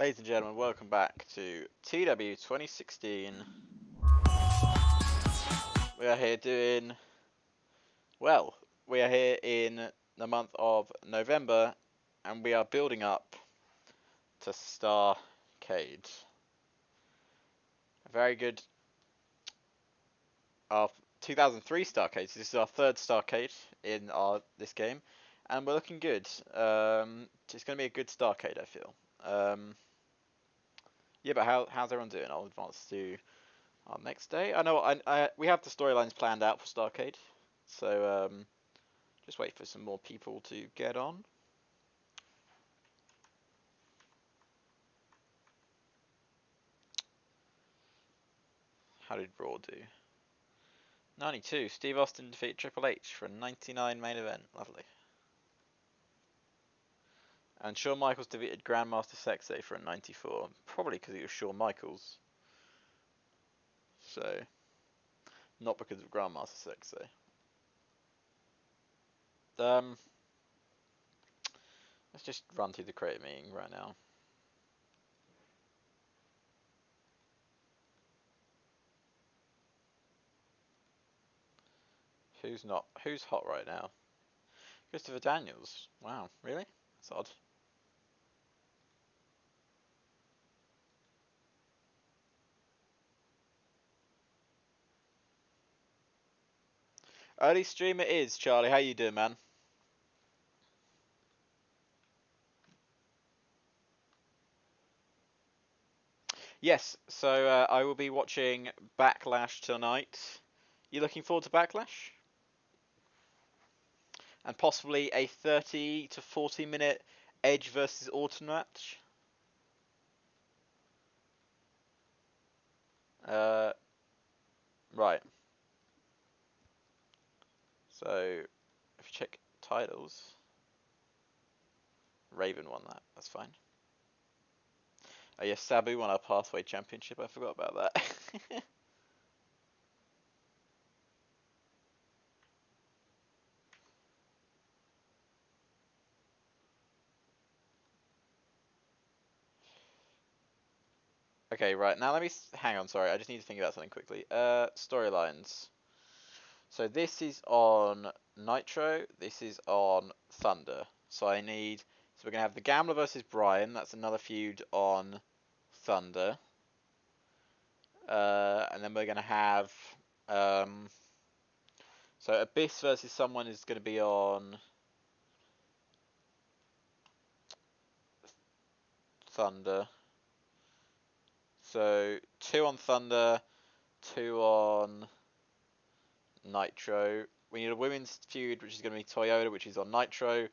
Ladies and gentlemen, welcome back to TEW 2016. We are here doing, well, we are here in the month of November, and we are building up to Starcade. A very good, our 2003 Starcade. This is our third Starcade in this game, and we're looking good. It's going to be a good Starcade, I feel. Yeah, but how's everyone doing? I'll advance to our next day. I know we have the storylines planned out for Starcade, so just wait for some more people to get on. How did Raw do? 92. Steve Austin defeated Triple H for a 99 main event. Lovely. And Shawn Michaels defeated Grandmaster Sexay for a 94. Probably because he was Shawn Michaels. So, not because of Grandmaster Sexay. Let's just run through the creative meeting right now. Who's hot right now? Christopher Daniels. Wow, really? That's odd. Early stream it is, Charlie. How you doing, man? Yes, so I will be watching Backlash tonight. You looking forward to Backlash? And possibly a 30 to 40 minute Edge versus Orton match? Right. So, if you check titles, Raven won that. That's fine. Oh yes, Sabu won our Pathway Championship. I forgot about that. Okay, right. Now let me hang on. Sorry, I just need to think about something quickly. Storylines. So this is on Nitro. This is on Thunder. So I need. So we're gonna have the Gambler versus Brian. That's another feud on Thunder. And then we're gonna have. So Abyss versus someone is gonna be on Thunder. So 2 on Thunder, 2 on Nitro. We need a women's feud, which is going to be Toyota, which is on Nitro.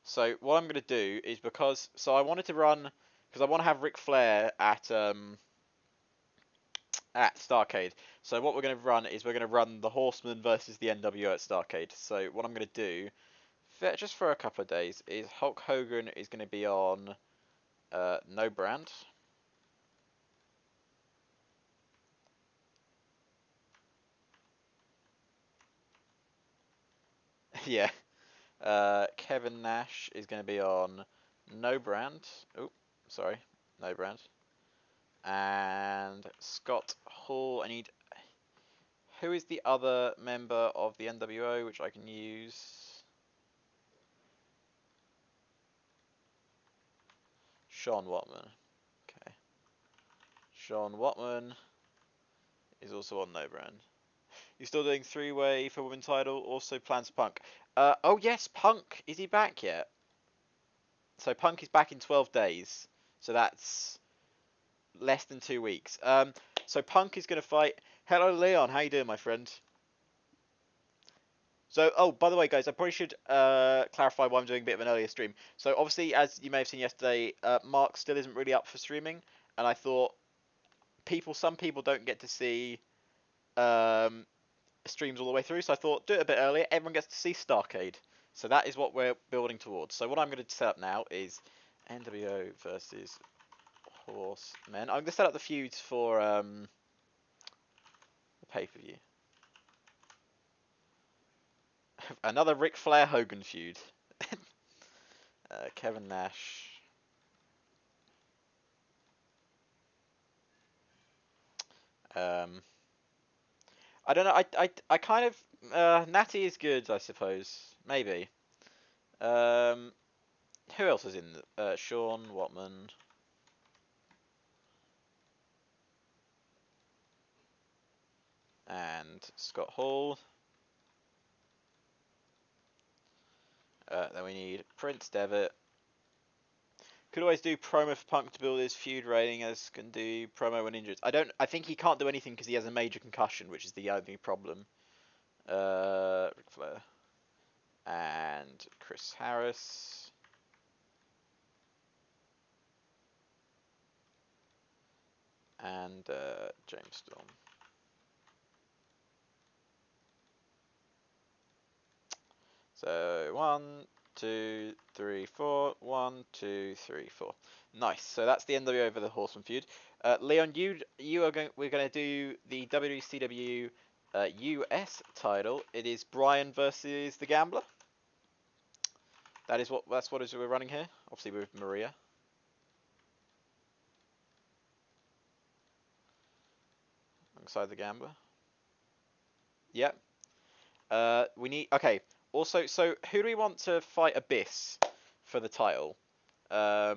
So what I'm going to do is so I wanted to run because I want to have Ric Flair at Starcade. So what we're going to run is we're going to run the Horsemen versus the NWO at Starcade. So what I'm going to do, just for a couple of days, is Hulk Hogan is going to be on No Brand. Yeah. Kevin Nash is going to be on No Brand. Oh, sorry, No Brand. And Scott Hall. I need. Who is the other member of the NWO which I can use? Sean Watman. Okay. Sean Watman is also on No Brand. You're still doing 3-way for women's title. Also plans Punk. Oh yes, Punk. Is he back yet? So Punk is back in 12 days. So that's less than 2 weeks. So Punk is going to fight. Hello, Leon. How you doing, my friend? So, oh, by the way, guys, I probably should clarify why I'm doing a bit of an earlier stream. So, obviously, as you may have seen yesterday, Mark still isn't really up for streaming, and I thought some people don't get to see streams all the way through, so I thought do it a bit earlier. Everyone gets to see Starcade. So that is what we're building towards. So what I'm going to set up now is NWO versus Horsemen. I'm going to set up the feuds for the pay-per-view. Another Ric Flair Hogan feud. Kevin Nash. I don't know. I kind of Natty is good, I suppose. Maybe. Um, who else is in? Sean Watman and Scott Hall. Then we need Prince Devitt. Could always do promo for Punk to build his feud rating, as can do promo when injured. I think he can't do anything because he has a major concussion, which is the only problem. Ric Flair and Chris Harris and James Storm. So 1, 2, 3, 4. 1, 2, 3, 4. Nice. So that's the NWO over the Horseman feud. Leon, you are going. We're going to do the WWCW US title. It is Brian versus the Gambler. That's what we're running here. Obviously with Maria. Alongside the Gambler. Yep. We need. Okay. Also, so who do we want to fight Abyss for the title? I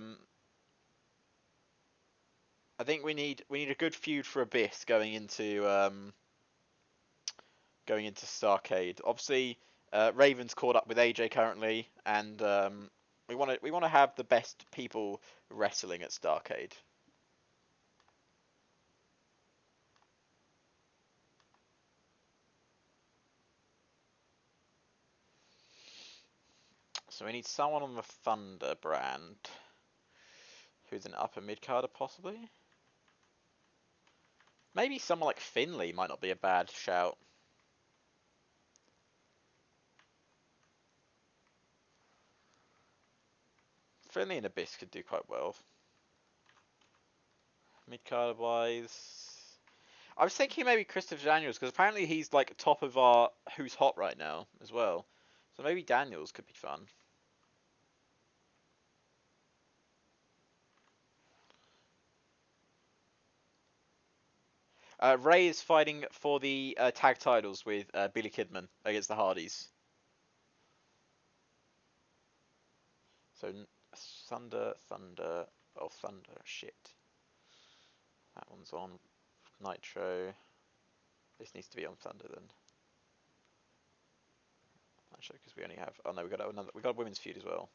think we need a good feud for Abyss going into Starcade. Obviously, Raven's caught up with AJ currently, and we want to have the best people wrestling at Starcade. So we need someone on the Thunder brand who's an upper mid carder possibly. Maybe someone like Finley might not be a bad shout. Finley and Abyss could do quite well. Mid carder wise, I was thinking maybe Christopher Daniels because apparently he's like top of our Who's Hot right now as well. So maybe Daniels could be fun. Ray is fighting for the tag titles with Billy Kidman against the Hardys. So Thunder, shit. That one's on Nitro. This needs to be on Thunder then. Actually, because we only have. Oh no, we got a women's feud as well.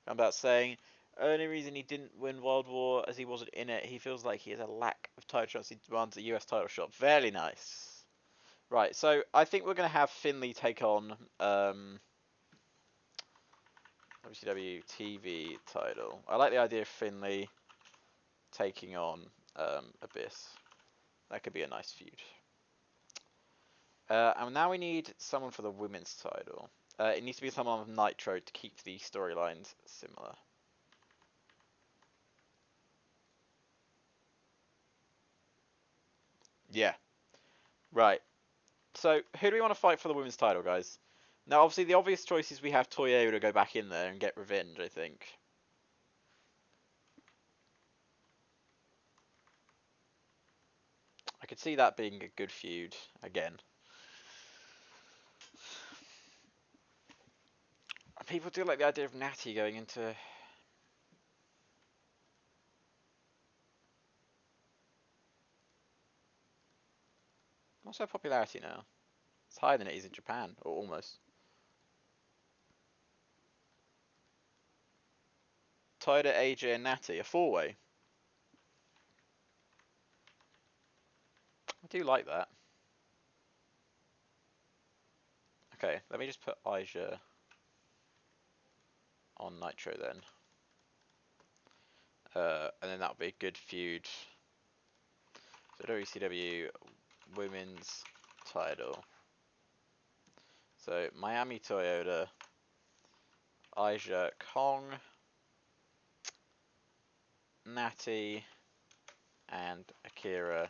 I'm about saying. Only reason he didn't win World War as he wasn't in it, he feels like he has a lack of title shots. He demands a US title shot. Very nice. Right, so I think we're going to have Finley take on WCW TV title. I like the idea of Finley taking on Abyss. That could be a nice feud. And now we need someone for the women's title. It needs to be someone with Nitro to keep the storylines similar. Yeah. Right. So, who do we want to fight for the women's title, guys? Now, obviously, the obvious choice is we have Toyo to go back in there and get revenge, I think. I could see that being a good feud again. People do like the idea of Natty going into. What's her popularity now? It's higher than it is in Japan, or almost. Toda, AJ, and Natty, a four-way. I do like that. Okay, let me just put Aja on Nitro then. And then that'll be a good feud. So WCW Women's title. So Miami Toyota, Aja Kong, Natty, and Akira.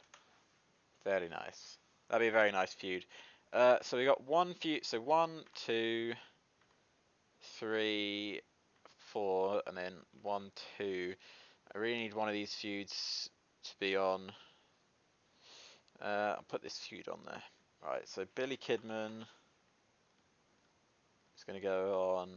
Very nice. That'd be a very nice feud. So we got one feud. So 1, 2, 3, 4, and then 1, 2. I really need one of these feuds to be on I'll put this feud on there. Right, so Billy Kidman is going to go on.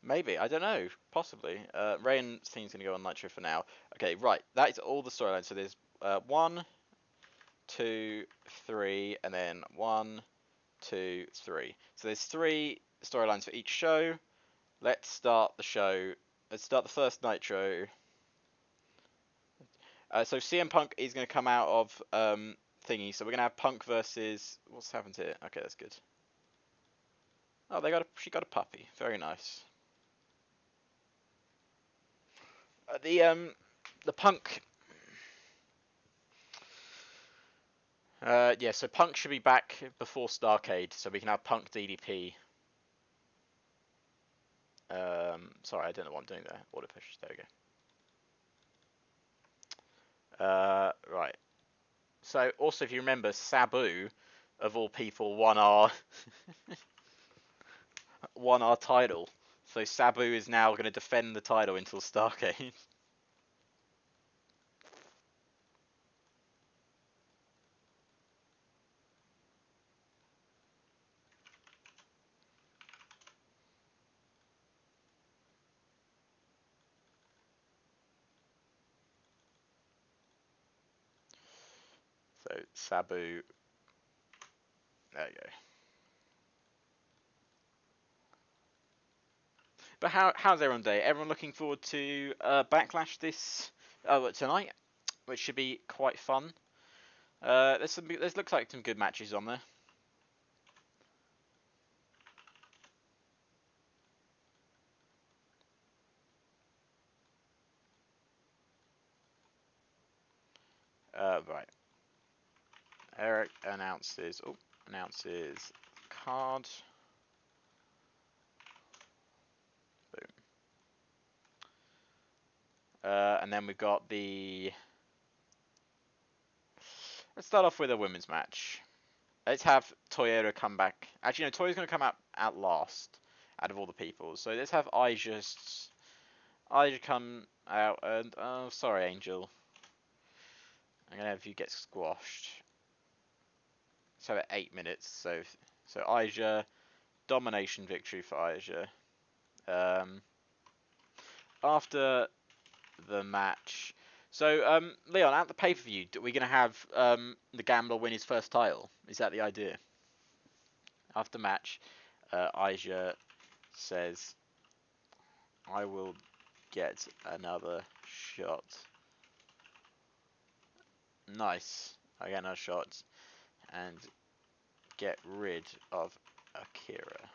Maybe, I don't know, possibly. Ray and Steen's going to go on Nitro for now. Okay, right, that is all the storylines. So there's 1, 2, 3, and then 1, 2, 3. So there's 3 storylines for each show. Let's start the show. Let's start the first Nitro. So CM Punk is going to come out of thingy. So we're going to have Punk versus... What's happened here? Okay, that's good. Oh, she got a puppy. Very nice. The Punk... yeah, so Punk should be back before Starcade, so we can have Punk DDP. Sorry, I don't know what I'm doing there. Auto push. There we go. Right. So, also, if you remember, Sabu, of all people, won our title. So Sabu is now going to defend the title until Starcade. So Sabu, there you go. But how's everyone day? Everyone looking forward to Backlash this tonight, which should be quite fun. There looks like some good matches on there. Right. Eric announces card. Boom. And then we've got the. Let's start off with a women's match. Let's have Toyota come back. Actually, no, Toyota's going to come out last out of all the people. So let's have Aja come out and oh, sorry, Angel. I'm gonna have you get squashed. So at 8 minutes. So Aja, domination victory for Aja. After the match. So Leon, at the pay-per-view, we're gonna have the Gambler win his first title. Is that the idea? After match, Aja says, "I will get another shot." Nice. I get another shot and get rid of Akira.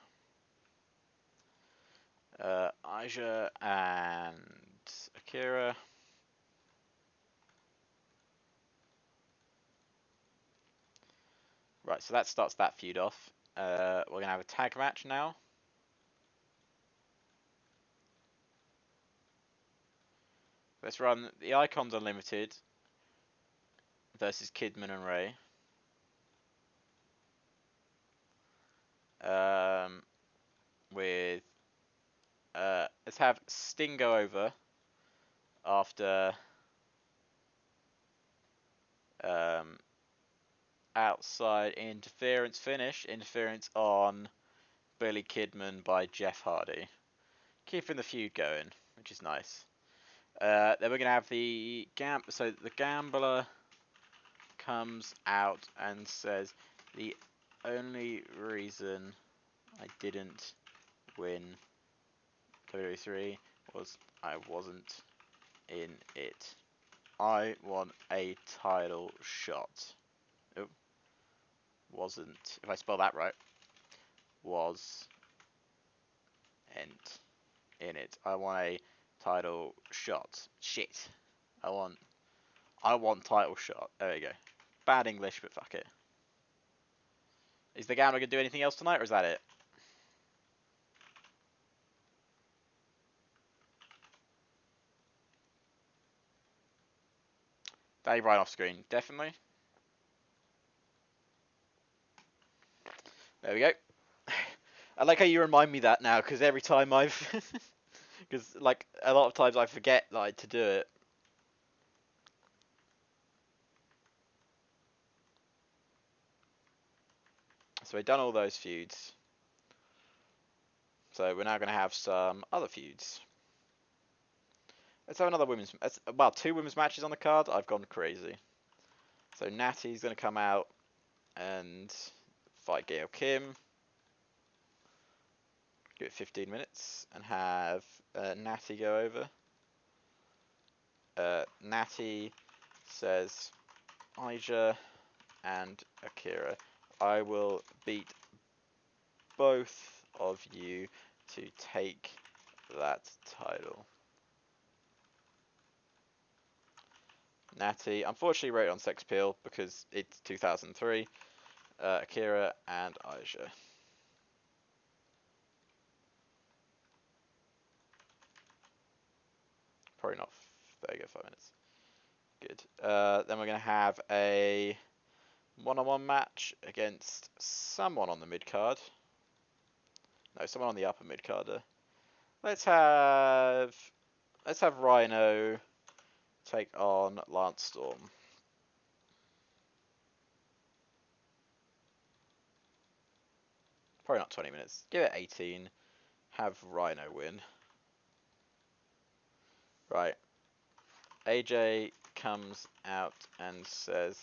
Aja and Akira. Right, so that starts that feud off. We're going to have a tag match now. Let's run the Icons Unlimited versus Kidman and Ray. With let's have Sting go over after outside interference on Billy Kidman by Jeff Hardy, keeping the feud going, which is nice. Then we're gonna have the Gambler comes out and says the only reason I didn't win WWE was I wasn't in it. I want a title shot. Oh, wasn't. If I spell that right, was in it. I want a title shot. Shit. I want title shot. There you go. Bad English, but fuck it. Is the Gambler gonna do anything else tonight, or is that it? They right off screen, definitely. There we go. I like how you remind me that now, because every time I've, because like a lot of times I forget like to do it. So we've done all those feuds. So we're now going to have some other feuds. Let's have another women's. Well, 2 women's matches on the card. I've gone crazy. So Natty's going to come out and fight Gail Kim. Give it 15 minutes and have Natty go over. Natty says, Aija and Akira, I will beat both of you to take that title. Natty, unfortunately, wrote on Sex Appeal because it's 2003. Akira and Aija. Probably not. There you go, 5 minutes. Good. Then we're going to have a one-on-one match against someone on the mid-card. No, someone on the upper mid-carder. Let's have Rhino take on Lance Storm. Probably not 20 minutes. Give it 18. Have Rhino win. Right. AJ comes out and says,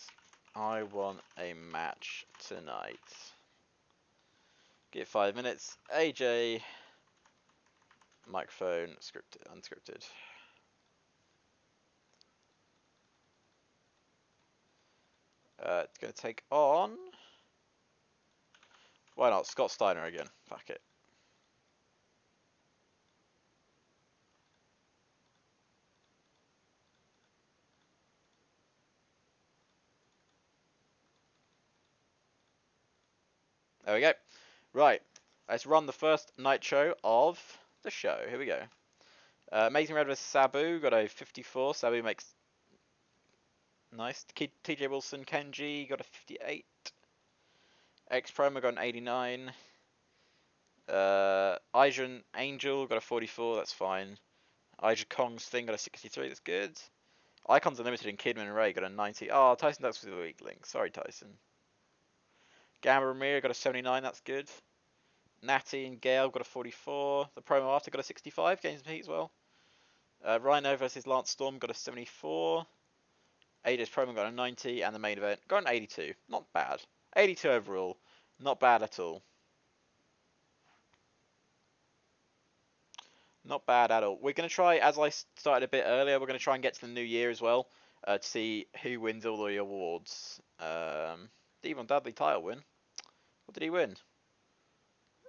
I want a match tonight. Give 5 minutes. AJ, microphone, scripted, unscripted. It's going to take on... Why not? Scott Steiner again. Fuck it. There we go. Right. Let's run the first Nitro of the show. Here we go. Amazing Red vs Sabu. Got a 54. Sabu makes... Nice. TJ Wilson, Kenji. Got a 58. X Promo got an 89. Aija Angel got a 44. That's fine. Aija Kong's thing got a 63. That's good. Icons Unlimited and Kidman and Ray got a 90. Oh, Tyson Ducks was the weak link. Sorry, Tyson. Gamma Ramiro got a 79. That's good. Natty and Gale got a 44. The promo after got a 65. Gains some heat as well. Rhino versus Lance Storm got a 74. AJ's promo got a 90. And the main event got an 82. Not bad. 82 overall. Not bad at all. Not bad at all. We're going to try, as I started a bit earlier, we're going to try and get to the new year as well to see who wins all the awards. Devon Dudley title win. What did he win?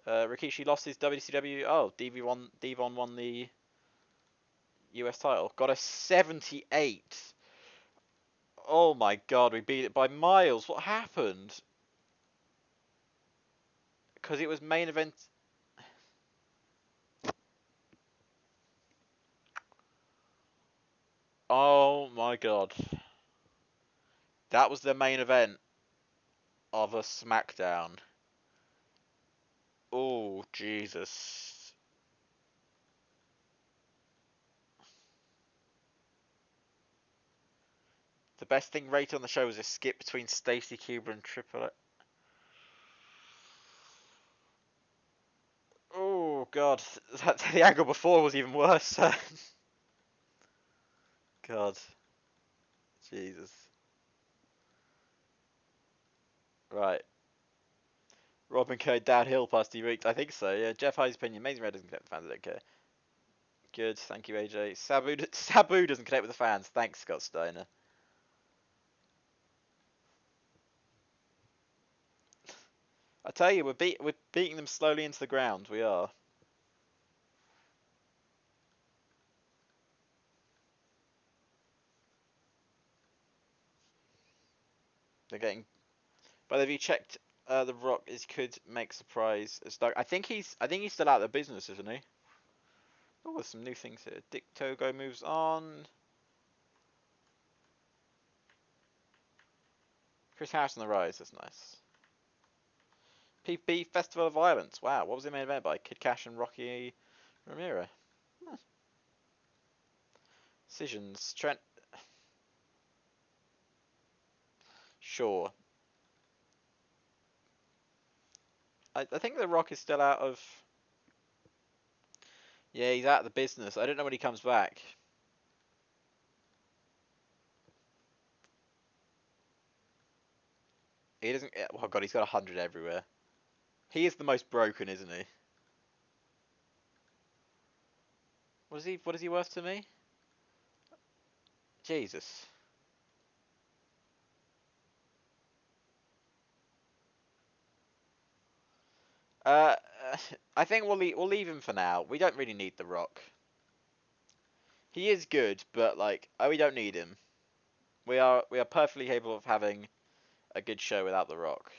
Rikishi lost his WCW. Oh, Devon won the US title. Got a 78. Oh my god, we beat it by miles. What happened? Because it was main event. Oh my god. That was the main event of a SmackDown. Oh, Jesus. The best thing rated on the show was a skip between Stacy Keibler and Triple H. Oh god, the angle before was even worse. God, Jesus. Right. Robin Code downhill past D Reeks. I think so. Yeah. Jeff Hyde's opinion. Amazing Red doesn't connect with the fans. I don't care. Good. Thank you, AJ. Sabu doesn't connect with the fans. Thanks, Scott Steiner. I tell you, we're beating them slowly into the ground. We are. They're getting. But have you checked? The Rock could make surprise as Doug. I think he's still out of the business, isn't he? Oh, there's some new things here. Dick Togo moves on. Chris Harris on the Rise, that's nice. PPV Festival of Violence. Wow, what was it made event by? Kid Cash and Rocky Romero. Huh. Decisions. Trent. Sure. I think The Rock is still out of... Yeah, he's out of the business. I don't know when he comes back. He doesn't... Oh god, he's got 100 everywhere. He is the most broken, isn't he? What is he worth to me? Jesus. Uh, I think we'll leave him for now. We don't really need The Rock. He is good, but like, we don't need him. We are perfectly capable of having a good show without The Rock.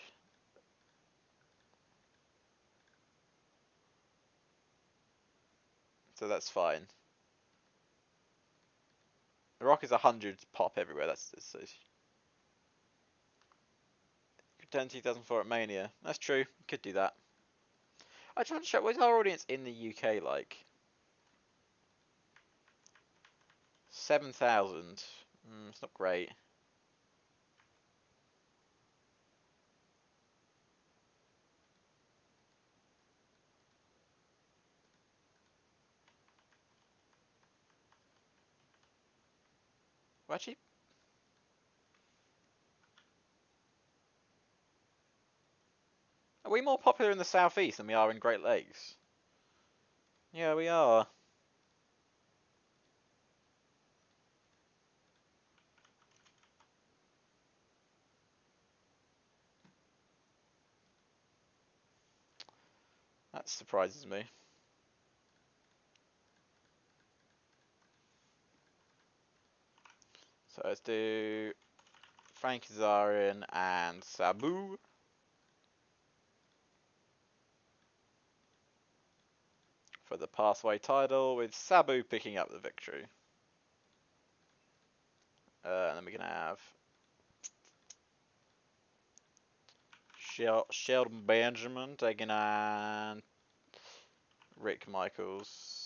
So that's fine. The Rock is 100 pop everywhere. That's 10 2004 at Mania. That's true. Could do that. I just want to check. What's our audience in the UK like? 7,000. It's not great. Well, actually, are we more popular in the southeast than we are in Great Lakes? Yeah, we are. That surprises me. So let's do Frank Kazarian and Sabu. For the Pathway title, with Sabu picking up the victory. And then we can have Sheldon Benjamin taking on Rick Michaels.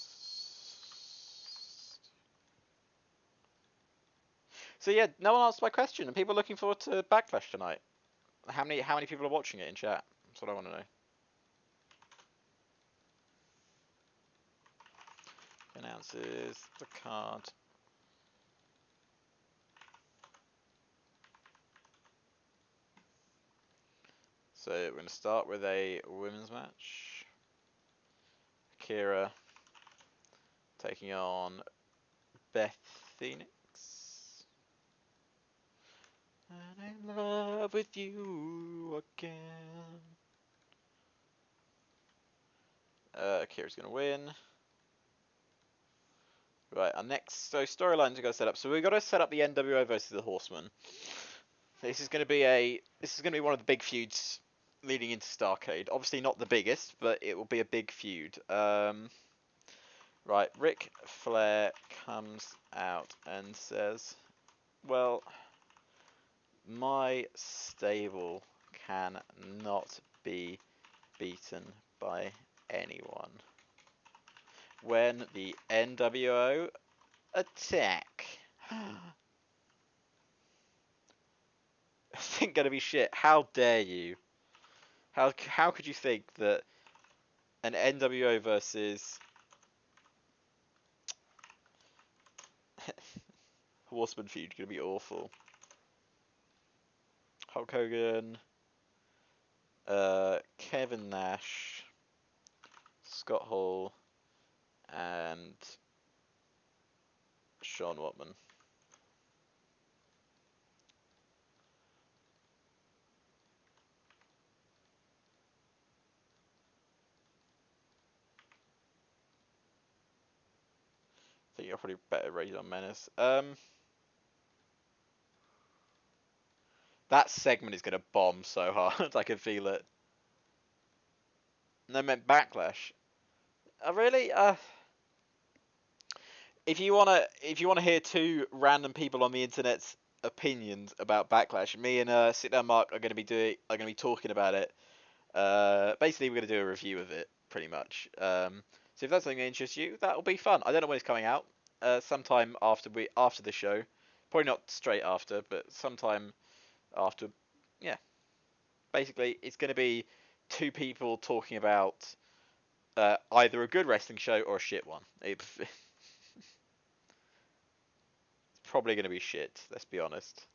So yeah, no one asked my question, and people are looking forward to Backlash tonight. How many people are watching it in chat? That's what I want to know. Announces the card. So we're going to start with a women's match. Akira taking on Beth Phoenix. And I'm in love with you again. Akira's going to win. Right, our next storylines we got to set up. So we've got to set up the NWO versus the Horsemen. This is going to be one of the big feuds leading into Starcade. Obviously not the biggest, but it will be a big feud. Right, Ric Flair comes out and says, "Well, my stable cannot be beaten by anyone. When the NWO attack." I think gonna be shit. How dare you? How could you think that an NWO versus Horseman feud gonna be awful? Hulk Hogan, Kevin Nash, Scott Hall, and Sean Watman. I think you're probably better rated on Menace. That segment is gonna bomb so hard. I can feel it. No, I meant Backlash. Really? If you wanna hear two random people on the internet opinions about Backlash. Me and Sit Down Mark are going to be talking about it. Basically, we're going to do a review of it, pretty much. So if that's something that interests you, that'll be fun. I don't know when it's coming out. Sometime after the show, probably not straight after, but sometime after. Yeah, basically, it's going to be two people talking about either a good wrestling show or a shit one. It's probably going to be shit. Let's be honest.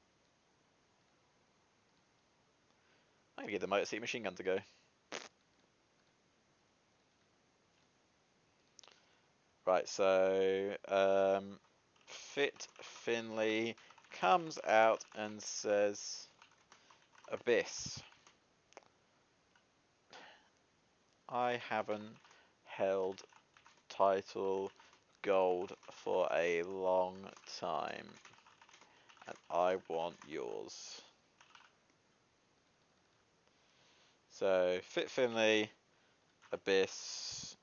I'm gonna get the Motor City Machine Gun to go. Right, so Fit Finley comes out and says, Abyss, I haven't held title gold for a long time, and I want yours. So Fit Finley, Abyss,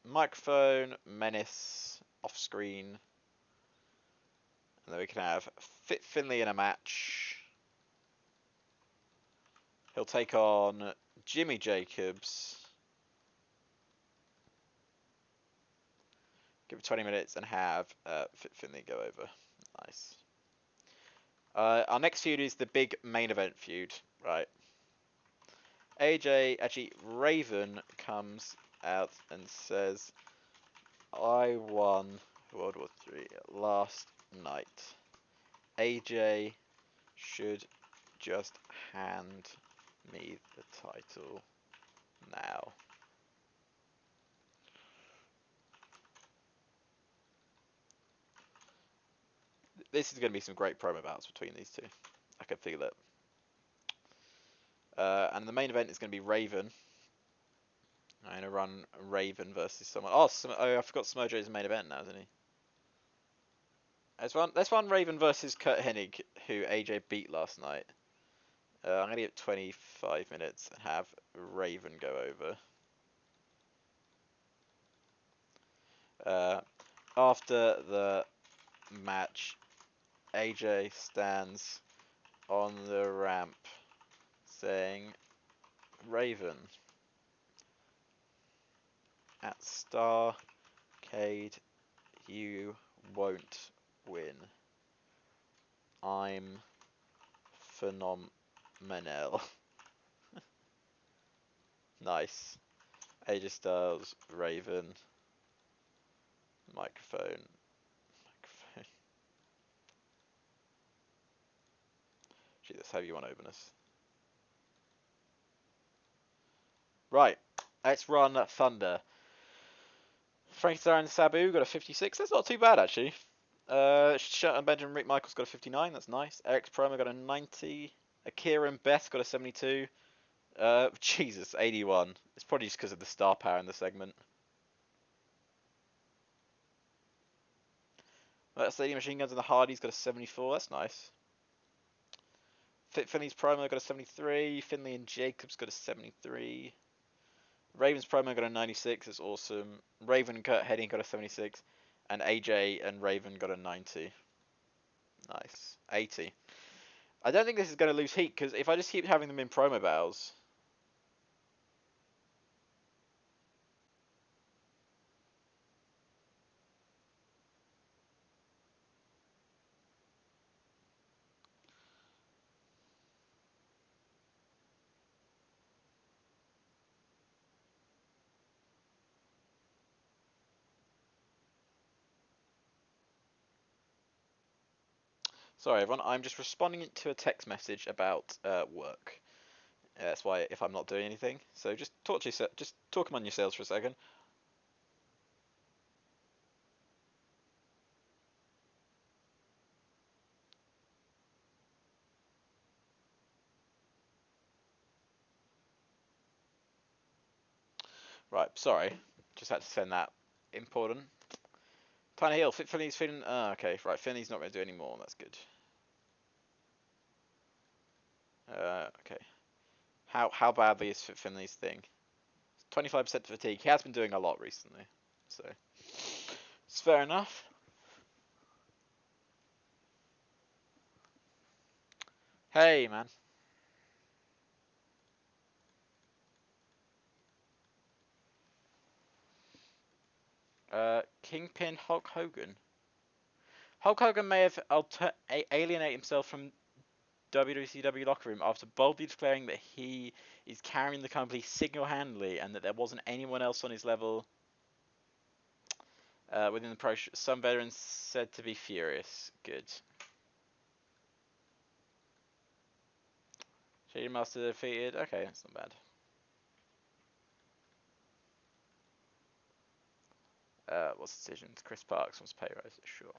microphone, Menace, off screen, and then we can have Fit Finley in a match. He'll take on Jimmy Jacobs. Give it 20 minutes and have Fit Finley go over. Nice. Our next feud is the big main event feud, right? Raven comes out and says, I won World War III last night. AJ should just hand me the title now. This is going to be some great promo battles between these two. I can feel it. And the main event is going to be Raven. I'm going to run Raven versus someone. Oh, I forgot Smojo's main event now, isn't he? Let's run Raven versus Kurt Hennig, who AJ beat last night. I'm going to give 25 minutes and have Raven go over. After the match, AJ stands on the ramp saying, Raven, at Starcade, you won't win. I'm phenomenal. Nice. AJ Styles, Raven, microphone. Gee, that's how you want to open us. Right, let's run Thunder. Frankenstein and Sabu got a 56. That's not too bad, actually. And Benjamin Rick Michaels got a 59. That's nice. Eric's Promo got a 90. Akira and Beth got a 72. Jesus, 81. It's probably just because of the star power in the segment. Lady Machine Guns and the Hardys got a 74. That's nice. Finley's Promo got a 73. Finley and Jacobs got a 73. Raven's Promo got a 96. That's awesome. Raven and Kurt Hennig got a 76. And AJ and Raven got a 90. Nice. 80. I don't think this is going to lose heat, because if I just keep having them in promo battles... Sorry, everyone. I'm just responding to a text message about work. That's why if I'm not doing anything. So just talk among yourselves for a second. Right, sorry. Just had to send that. Important. Tiny Hill. Finley's feeling... okay, right. Finley's not going to do any more. That's good. Okay. How badly is Finley's thing? 25% fatigue. He has been doing a lot recently. So... it's fair enough. Hey, man. Kingpin Hulk Hogan. Hulk Hogan may have alienated himself from WWCW locker room after boldly declaring that he is carrying the company single-handedly and that there wasn't anyone else on his level within the pro. Some veterans said to be furious. Good. Shady Master defeated. Okay, that's not bad. What's the decision? Chris Parks wants pay rise. Sure.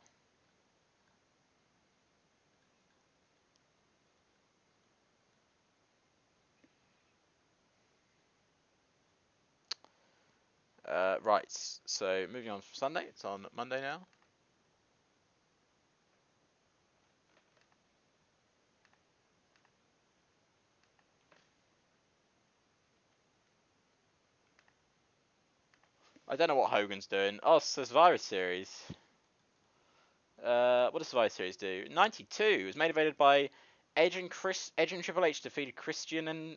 Right. So moving on from Sunday. It's on Monday now. I don't know what Hogan's doing. Oh, it's the Survivor Series. What does Survivor Series do? 92. It was made available by Edge and Triple H defeated Christian and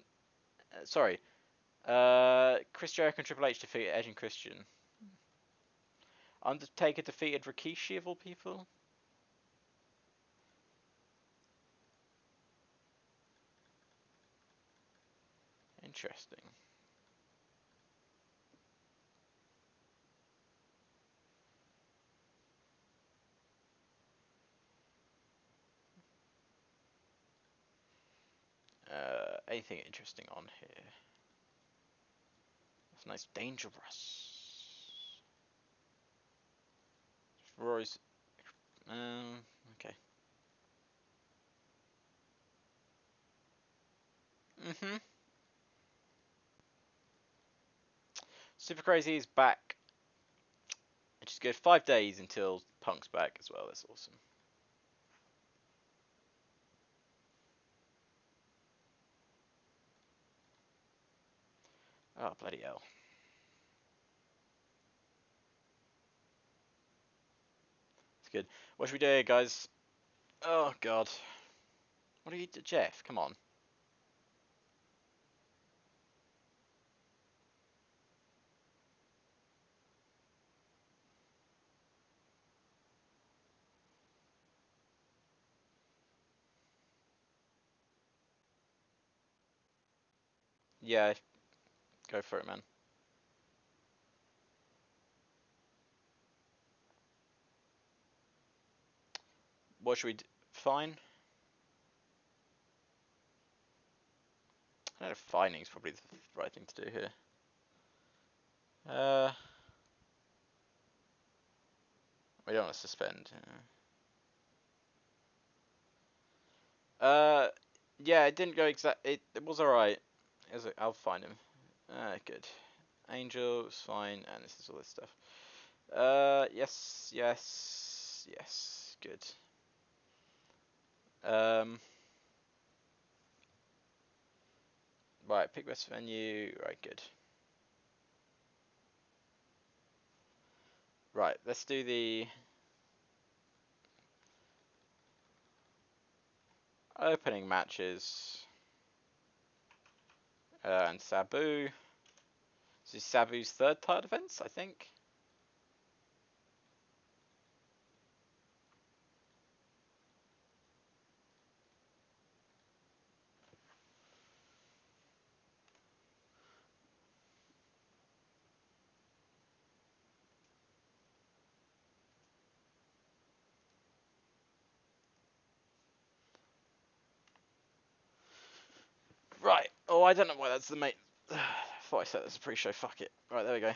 sorry. Chris Jericho and Triple H defeated Edge and Christian. Undertaker defeated Rikishi of all people. Interesting. Anything interesting on here? That's nice. Dangerous. Roy's. Okay. Mhm. Super Crazy is back. Which is good. 5 days until Punk's back as well. That's awesome. Oh, bloody hell. It's good. What should we do here, guys? Oh, God. What are you do, Jeff? Come on. Yeah, go for it, man. What should we do? Fine. I don't know if fining is probably the right thing to do here. We don't want to suspend. Yeah, it didn't go It was alright. I'll find him. Good. Angel was fine, and this is all this stuff. Yes, yes, yes. Good. Right, pick best venue. Right, good. Right, let's do the opening matches. And Sabu. This is Sabu's third title defense, I think. Right. Oh, I don't know why that's the main. I thought I said that's a pre-show. Fuck it. Right, there we go.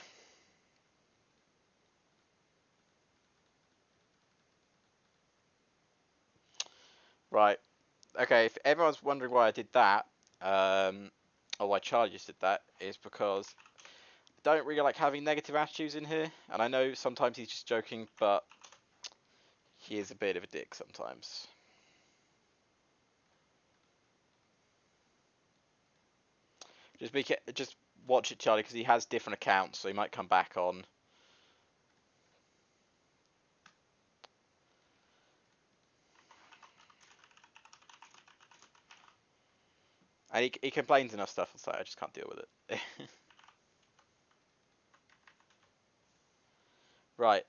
Right. Okay, if everyone's wondering why I did that, or why Charlie just did that, is because I don't really like having negative attitudes in here. And I know sometimes he's just joking, but he is a bit of a dick sometimes. Just watch it, Charlie, because he has different accounts, so he might come back on. And he complains enough stuff, so I just can't deal with it. Right,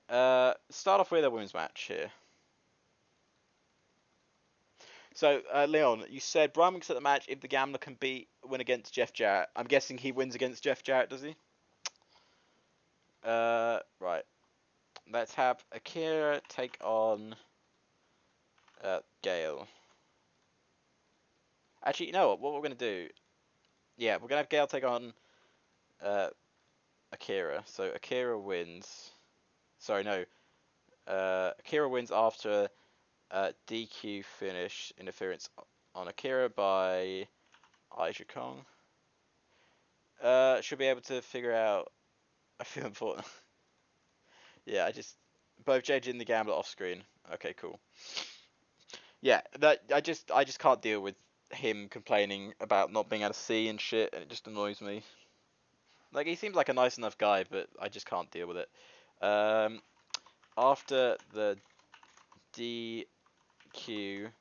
start off with a women's match here. So, Leon, you said Brian can set the match if the Gambler can win against Jeff Jarrett. I'm guessing he wins against Jeff Jarrett, does he? Right. Let's have Akira take on Gale. Actually, you know what we're going to do? Yeah, we're going to have Gale take on Akira. So Akira wins. Sorry, no. Akira wins after DQ finish interference on Akira by Aisha Kong. Should be able to figure out. I feel important. Yeah, both JJ and the Gambler off screen. Okay, cool. Yeah, that I just can't deal with him complaining about not being able to see and shit, and it just annoys me. Like, he seems like a nice enough guy, but I just can't deal with it. After the DQ,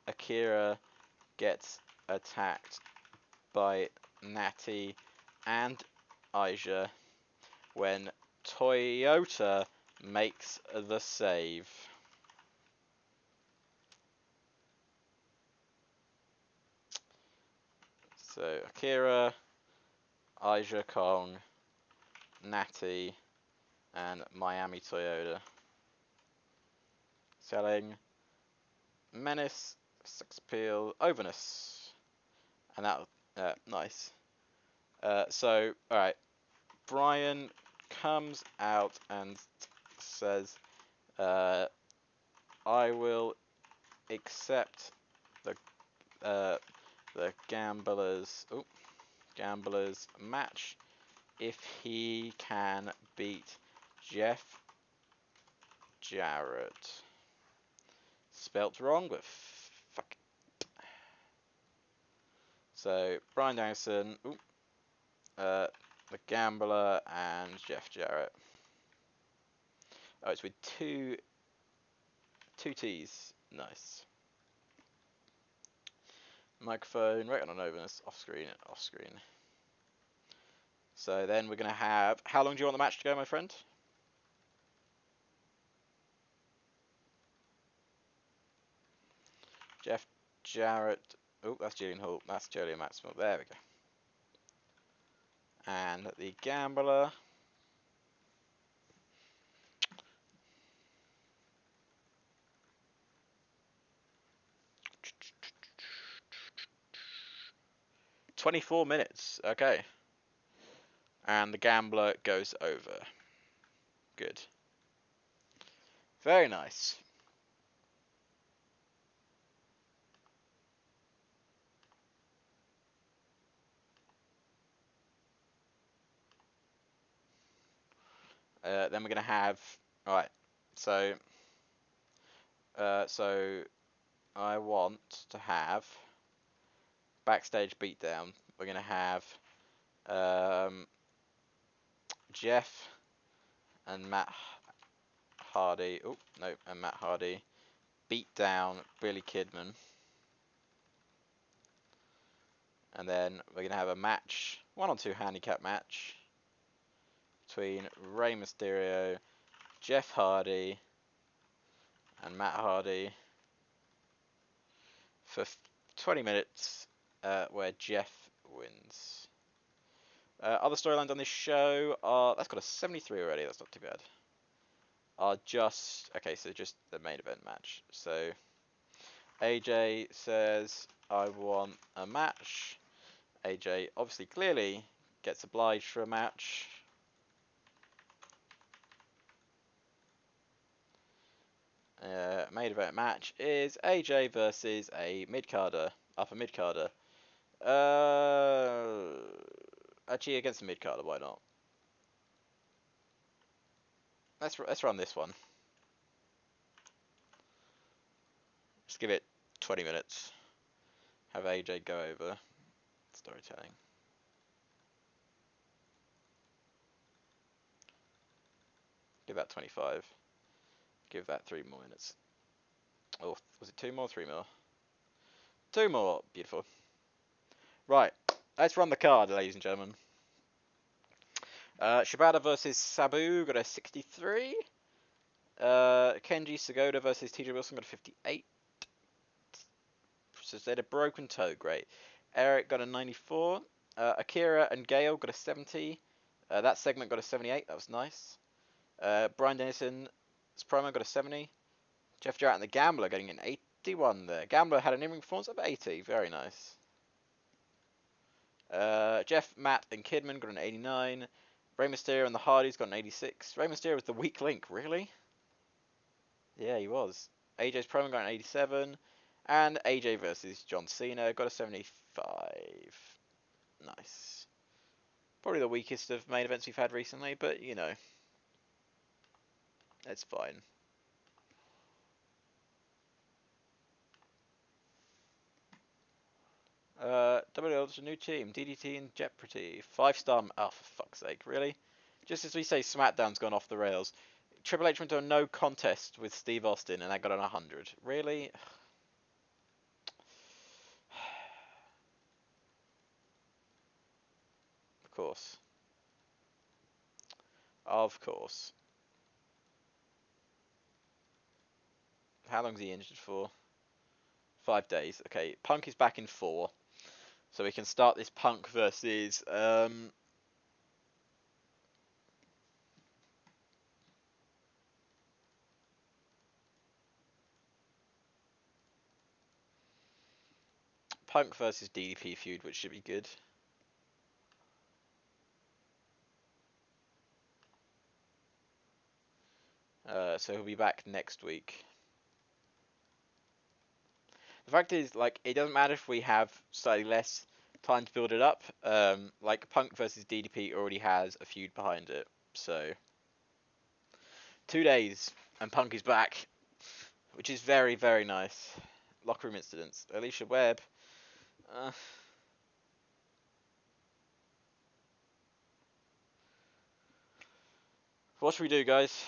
Akira gets attacked by Natty and Aisha when Toyota makes the save. So Akira, Aisha Kong, Natty, and Miami Toyota. Selling Menace, Sex Appeal, Overness. And that, nice. So, alright. Brian comes out and says, I will accept the gamblers match if he can beat Jeff Jarrett. Spelt wrong, but fuck it. So Brian Danielson, the Gambler, and Jeff Jarrett. Oh, it's with two T's. Nice. Microphone, right on overness, off screen. So then we're going to have... How long do you want the match to go, my friend? Jeff Jarrett. Oh, that's Jillian Hall. That's Jolien Maxwell. There we go. And the Gambler. $24 Okay. And the Gambler goes over. Good. Very nice. Then we're going to have... Alright. So I want to have backstage beatdown. We're going to have Jeff and Matt Hardy. Oh, no, and Matt Hardy beat down Billy Kidman. And then we're going to have a match, 1-on-2 handicap match, between Rey Mysterio, Jeff Hardy, and Matt Hardy for 20 minutes, where Jeff wins. Other storylines on this show are... That's got a 73 already, that's not too bad. Are just... Okay, so just the main event match. So AJ says, I want a match. AJ obviously clearly gets obliged for a match. Main event match is AJ versus a mid-carder, upper mid-carder. Actually, against a mid-carder, why not? Let's run this one. Just give it 20 minutes. Have AJ go over. Storytelling. Give that 25. Give that 3 more minutes. Oh, was it 2 more? 3 more? 2 more. Beautiful. Right, let's run the card, ladies and gentlemen. Shibata versus Sabu got a 63. Kenji Sagoda versus TJ Wilson got a 58. So they had a broken toe, great. Eric got a 94. Akira and Gale got a 70. That segment got a 78, that was nice. Brian Dennison's promo got a 70. Jeff Jarrett and the Gambler getting an 81 there. Gambler had an in-ring performance of 80, very nice. Jeff, Matt, and Kidman got an 89. Rey Mysterio and the Hardys got an 86. Rey Mysterio was the weak link, really? Yeah, he was. AJ's promo got an 87. And AJ versus John Cena got a 75. Nice. Probably the weakest of main events we've had recently, but you know, it's fine. WWCW, a new team, DDT and Jeopardy. 5-star. Oh, for fuck's sake, really? Just as we say SmackDown's gone off the rails. Triple H went to a no contest with Steve Austin and that got an 100. Really? Of course. Of course. How long's he injured for? 5 days. Okay, Punk is back in 4. So we can start this Punk versus Punk versus DDP feud, which should be good. So he'll be back next week. The fact is, like, it doesn't matter if we have slightly less time to build it up. Like, Punk versus DDP already has a feud behind it. So, 2 days, and Punk is back, which is very, very nice. Locker room incidents. Alicia Webb. What should we do, guys?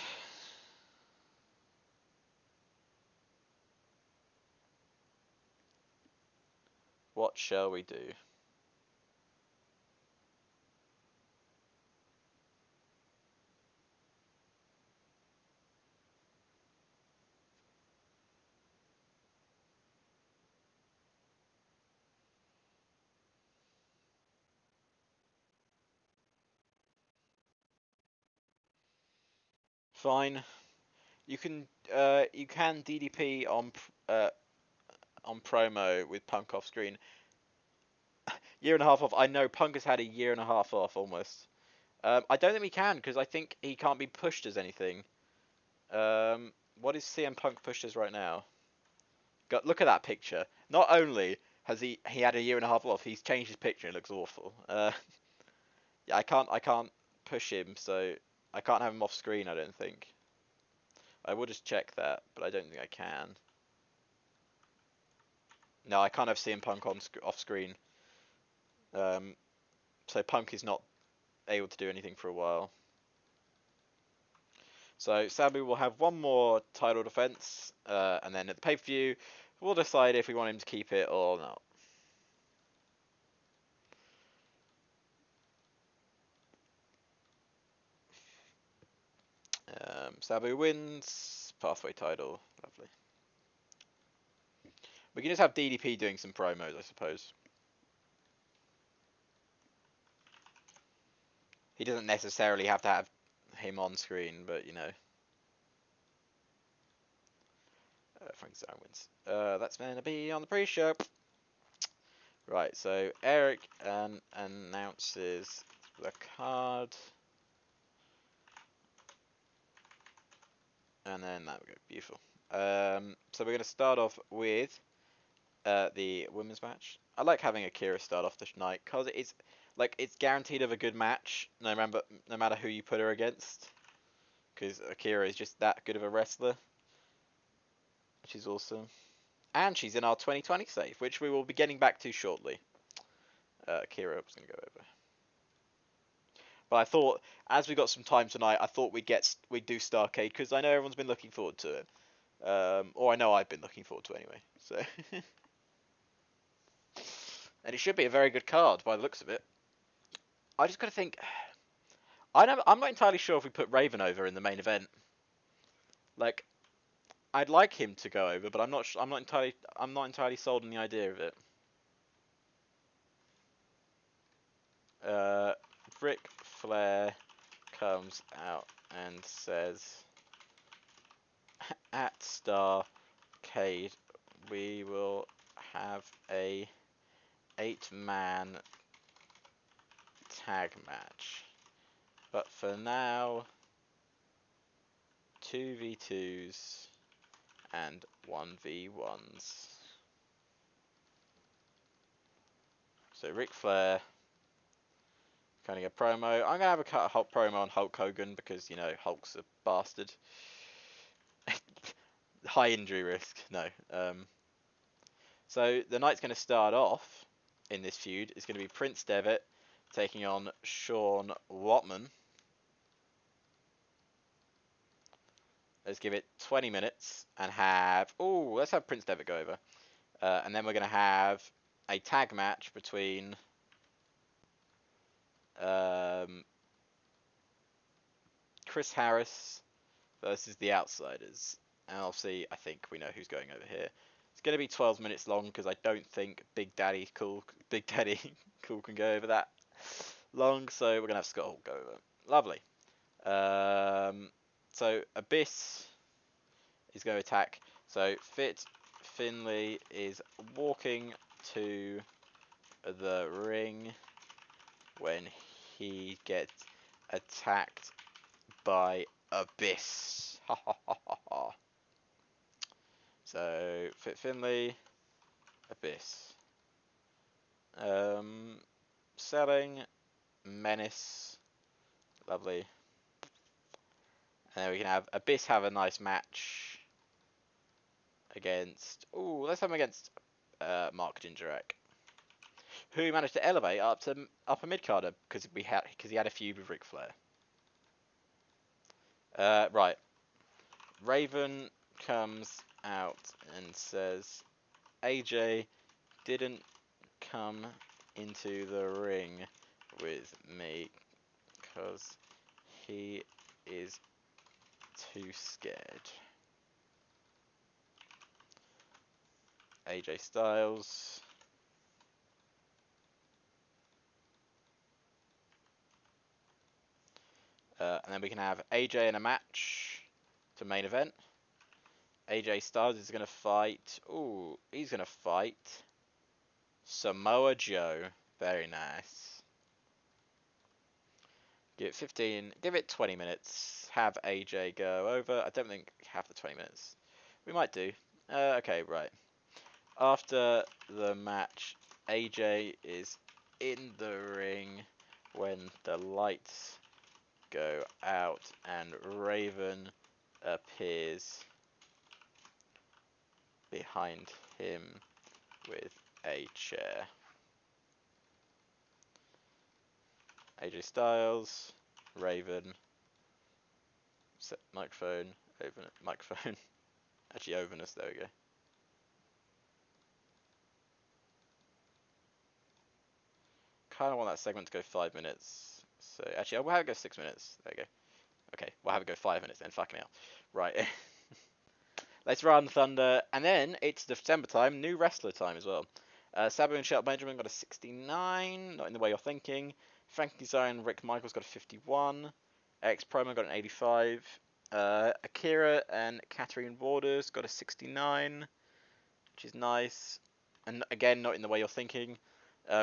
What shall we do? Fine. You can DDP on promo with Punk off screen. Year and a half off. I know Punk has had a year and a half off almost. I don't think we can because I think he can't be pushed as anything. What is CM Punk pushed as right now? Look at that picture. Not only has he had a year and a half off, he's changed his picture. It looks awful. Yeah, I can't push him, so I can't have him off screen. I don't think. I will just check that, but I don't think I can. No, I can't have CM Punk off screen. So Punk is not able to do anything for a while. So Sabu will have one more title defense, and then at the pay-per-view, we'll decide if we want him to keep it or not. Sabu wins, pathway title, lovely. We can just have DDP doing some promos, I suppose. He doesn't necessarily have to have him on screen, but you know. Frank Zone wins. That's meant to be on the pre-show. Right, so Eric announces the card. And then that we go. Beautiful. So we're going to start off with the women's match. I like having Akira start off this night because it's guaranteed of a good match, no matter who you put her against. Because Akira is just that good of a wrestler, which is awesome. And she's in our 2020 save, which we will be getting back to shortly. Akira was going to go over. But I thought, as we got some time tonight, I thought we'd do Starcade because I know everyone's been looking forward to it. Or I know I've been looking forward to it anyway. So And it should be a very good card by the looks of it. I just gotta think. I'm not entirely sure if we put Raven over in the main event. Like, I'd like him to go over, but I'm not entirely sold on the idea of it. Ric Flair comes out and says, at Starcade, we will have a 8-man tag match. But for now, 2v2s and 1v1s. So Ric Flair cutting a promo. I'm gonna have a Hulk promo on Hulk Hogan because, you know, Hulk's a bastard. High injury risk. No. So the night's gonna start off in this feud. It's gonna be Prince Devitt taking on Sean Watman. Let's give it 20 minutes and have... Oh, let's have Prince Devitt go over. And then we're going to have a tag match between... Chris Harris versus the Outsiders. And obviously, I think we know who's going over here. It's going to be 12 minutes long because I don't think Big Daddy Cool can go over that long. So we're going to have Scott Hall go over. Lovely. So Abyss is going to attack. So Finley is walking to the ring when he gets attacked by Abyss. So Finley, Abyss. Selling, Menace, lovely. And then we can have Abyss have a nice match against... Ooh, let's have him against Mark Gingerak, who managed to elevate up to upper mid-carder because he had a feud with Ric Flair. Right. Raven comes out and says, AJ didn't come into the ring with me because he is too scared. AJ Styles. And then we can have AJ in a match to main event. AJ Styles is going to fight... Ooh, he's going to fight Samoa Joe. Very nice. Give it 20 minutes. Have AJ go over. I don't think have the 20 minutes. We might do. Okay, right. After the match, AJ is in the ring when the lights go out and Raven appears behind him with a chair. AJ Styles, Raven, set microphone, open microphone. Actually, overness, there we go. Kind of want that segment to go 5 minutes. So, actually, we'll have it go 6 minutes. There we go. Okay, we'll have it go 5 minutes then. Fucking hell. Right. Let's run Thunder. And then it's December time, new wrestler time as well. Sabu and Shelton Benjamin got a 69, not in the way you're thinking. Frankie Zion, Rick Michaels got a 51. X Promo got an 85. Akira and Katarine Waters got a 69, which is nice. And again, not in the way you're thinking.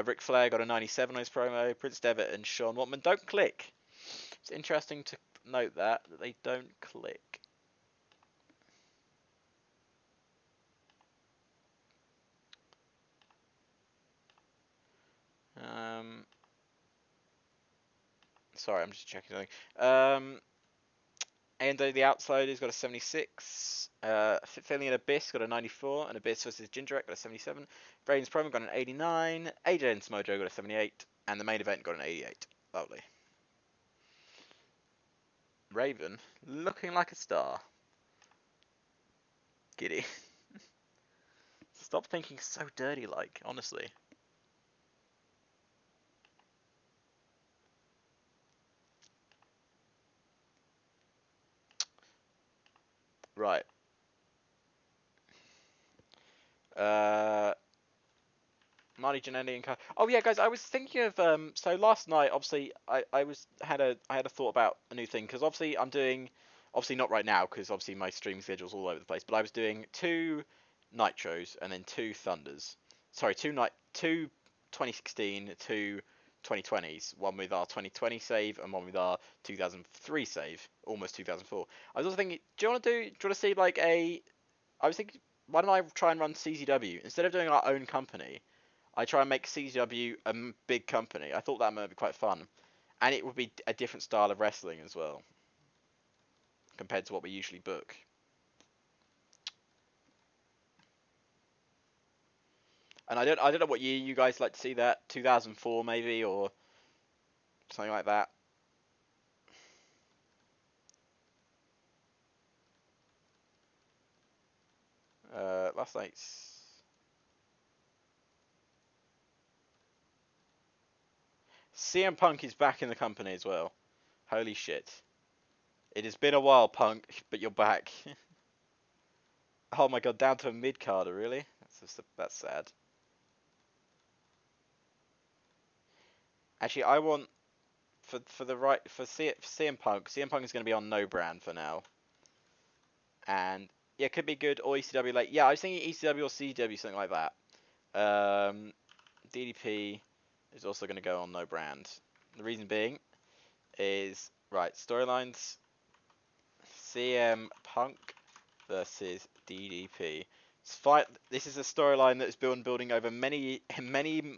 Ric Flair got a 97 on his promo. Prince Devitt and Sean Watman don't click. It's interesting to note that they don't click. Sorry, I'm just checking something. And the Outsiders got a 76. Finley and Abyss got a 94. And Abyss versus Gingerek got a 77. Brains Promo got an 89. AJ and Smojo got a 78. And the main event got an 88. Lovely. Raven looking like a star. Giddy. Stop thinking so dirty like, honestly. Carney, Janetti, and oh yeah, guys, I was thinking of so last night, obviously, I had a thought about a new thing because obviously I'm doing, obviously not right now because obviously my stream schedule's all over the place, but I was doing 2 Nitros and then 2 Thunders. Sorry, two 2016, 2 2020s, one with our 2020 save and one with our 2003 save, almost 2004. I was also thinking, do you want to see like I was thinking, why don't I try and run CZW instead of doing our own company? I try and make CZW a big company. I thought that might be quite fun, and it would be a different style of wrestling as well compared to what we usually book. And I don't know what year you guys like to see that. 2004 maybe or something like that. Last night's CM Punk is back in the company as well. Holy shit! It has been a while, Punk, but you're back. Oh my god, down to a mid carder, really? That's sad. Actually, I want for CM Punk. CM Punk is going to be on no brand for now, and yeah, could be good or ECW. Like yeah, I was thinking ECW or CW, something like that. DDP is also going to go on no brand. The reason being is right storylines. CM Punk versus DDP. This is a storyline that has been building over many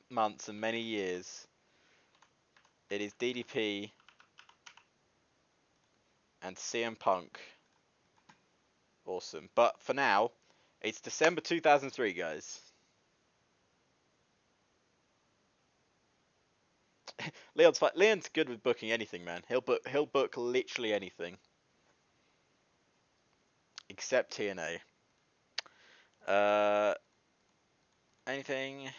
months and many years. It is DDP and CM Punk. Awesome. But for now, it's December 2003, guys. Leon's good with booking anything, man. He'll book literally anything. Except TNA. Anything?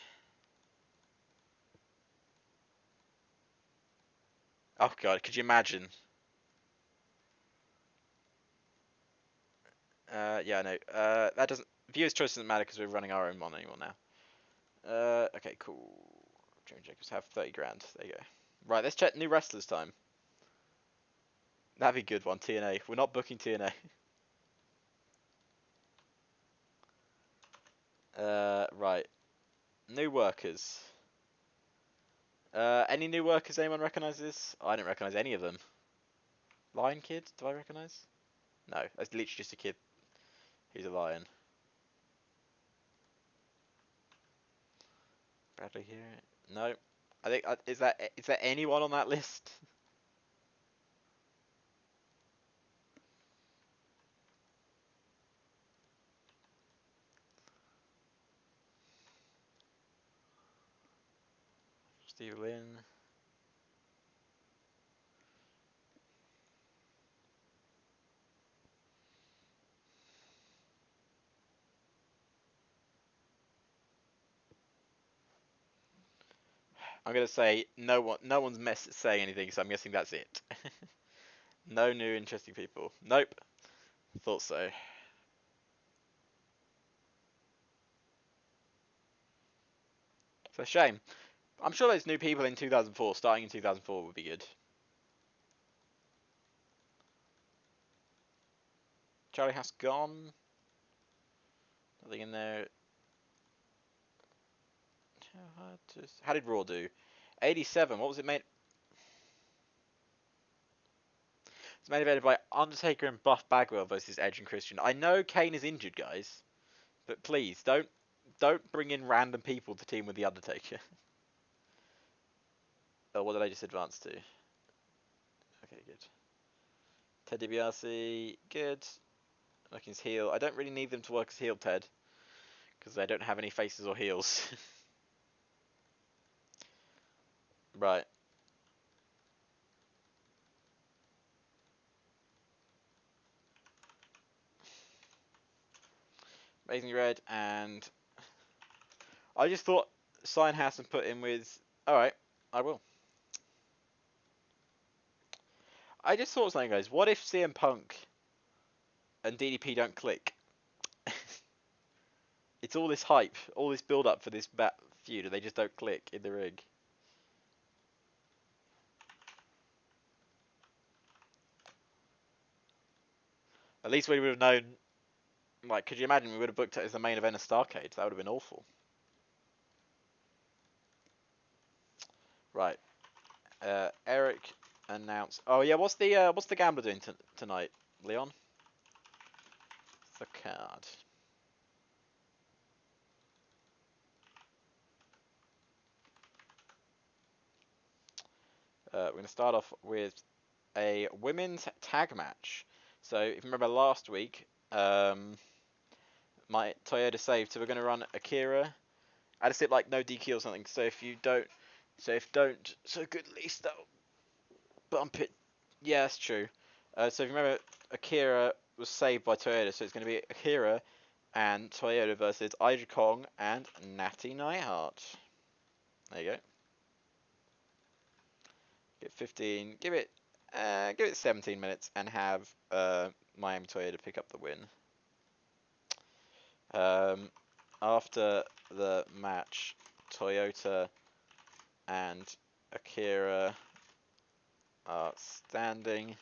Oh god, could you imagine? Yeah, no. That doesn't. Viewers' choice doesn't matter because we're running our own one anymore now. Okay, cool. Jeremy Jacobs have 30 grand. There you go. Right, let's check new wrestlers time. That'd be a good one. TNA. We're not booking TNA. Right. New workers. Any new workers anyone recognises? I don't recognise any of them. Lion Kid? Do I recognise? No, that's literally just a kid who's a lion. Bradley here? No. I think is there anyone on that list? Steve Lynn. I'm gonna say no one's saying anything, so I'm guessing that's it. No new interesting people. Nope. Thought so. It's a shame. I'm sure those new people in 2004, starting in 2004, would be good. Charlie House gone. Nothing in there. How did Raw do? 87. What was it made? It's made available by Undertaker and Buff Bagwell versus Edge and Christian. I know Kane is injured, guys, but please don't bring in random people to team with the Undertaker. Oh, what did I just advance to? Okay, good. Ted DiBiase, good. Working as heel. I don't really need them to work as heel, Ted, because they don't have any faces or heels. Right. Amazing Red, and I just thought sign House and put in with. Alright, I will. I just thought something, guys. What if CM Punk and DDP don't click? It's all this hype, all this build up for this feud and they just don't click in the ring. At least we would have known. Like, could you imagine we would have booked it as the main event of Starcade? That would have been awful. Right. Eric announced. Oh yeah, what's the gambler doing tonight, Leon? The card. We're going to start off with a women's tag match. So if you remember last week, my Toyota saved, so we're going to run Akira. I just did like no DQ or something. So if good, at least that'll bump it. Yeah, that's true. So if you remember, Akira was saved by Toyota, so it's going to be Akira and Toyota versus Aja Kong and Natty Neidhart. There you go. Get 15. Give it 17 minutes and have Miami Toyota pick up the win. After the match, Toyota and Akira are standing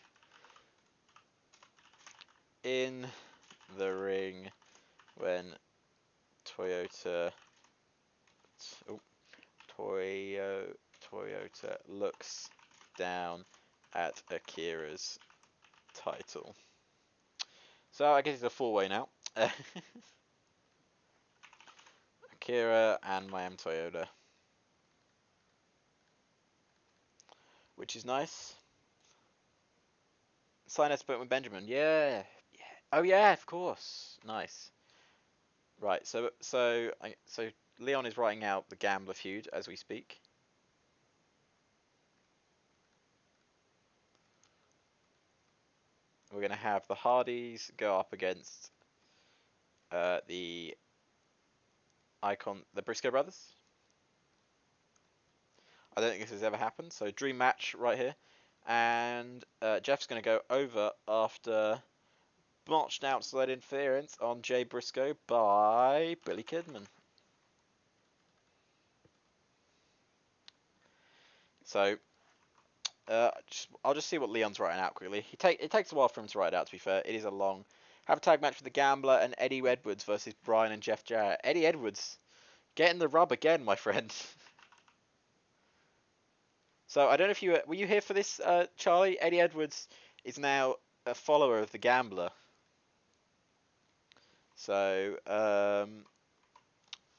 in the ring when Toyota looks down at Akira's title. So I guess it's a four-way now. Akira and Miami Toyota, which is nice. Sign us with Benjamin. Yeah. Oh yeah, of course. Nice. Right. So Leon is writing out the Gambler feud as we speak. We're gonna have the Hardys go up against the Briscoe brothers. I don't think this has ever happened. So dream match right here, and Jeff's gonna go over after botched outside interference on Jay Briscoe by Billy Kidman. So I'll just see what Leon's writing out quickly. It takes a while for him to write it out. To be fair, it is a long. Have a tag match for the Gambler and Eddie Edwards versus Brian and Jeff Jarrett. Eddie Edwards getting the rub again, my friend. So I don't know if you were you here for this, Charlie? Eddie Edwards is now a follower of the Gambler. So we're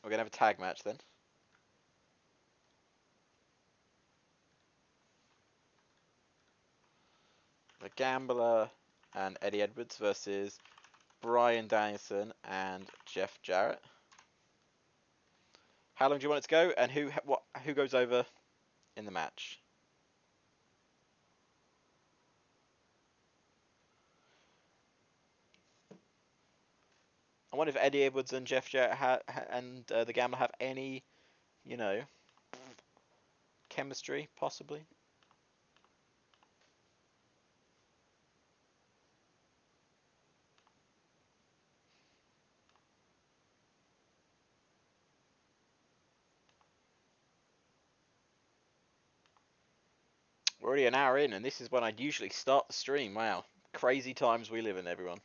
gonna have a tag match then. The Gambler and Eddie Edwards versus Brian Danielson and Jeff Jarrett. How long do you want it to go, and who goes over in the match? I wonder if Eddie Edwards and Jeff Jarrett and the Gambler have any, chemistry, possibly. We're already an hour in, and this is when I'd usually start the stream. Wow. Crazy times we live in, everyone.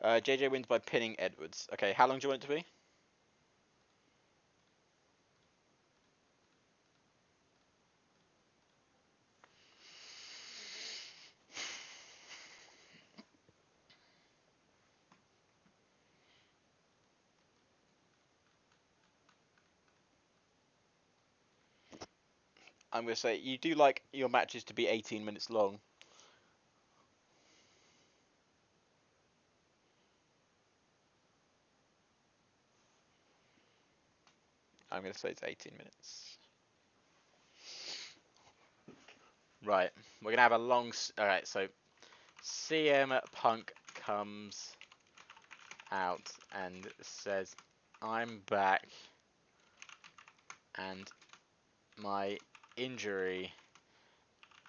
JJ wins by pinning Edwards. Okay, how long do you want it to be? I'm going to say you do like your matches to be 18 minutes long. I'm going to say it's 18 minutes. Right, we're going to have a long... Alright, so CM Punk comes out and says, I'm back, and my injury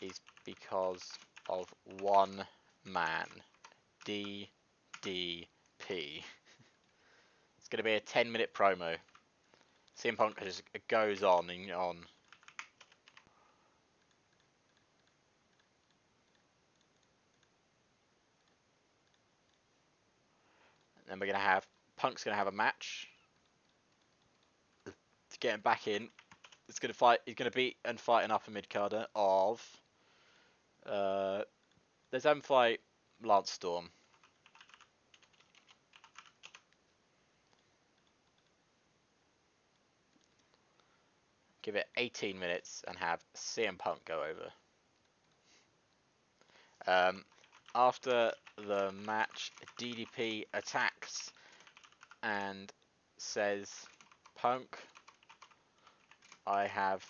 is because of one man. DDP. It's going to be a 10-minute promo. CM Punk just goes on and on. And then we're going to have Punk's going to have a match to get him back in. It's going to fight. He's going to beat and fight an upper mid carder of. Let's have him fight Lance Storm. Give it 18 minutes and have CM Punk go over. After the match, DDP attacks and says, Punk, I have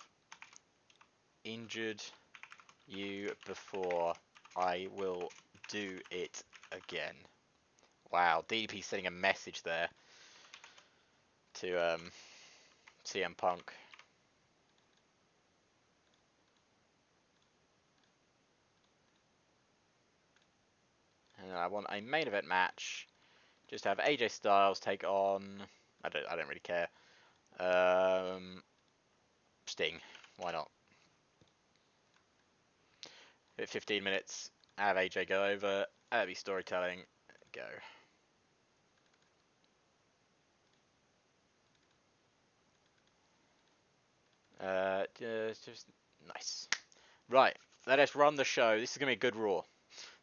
injured you before. I will do it again. Wow, DDP sending a message there to CM Punk. And I want a main event match. Just have AJ Styles take on. I don't really care. Sting. Why not? 15 minutes. Have AJ go over. That'll be storytelling. Go. Just nice. Right. Let us run the show. This is gonna be a good Raw.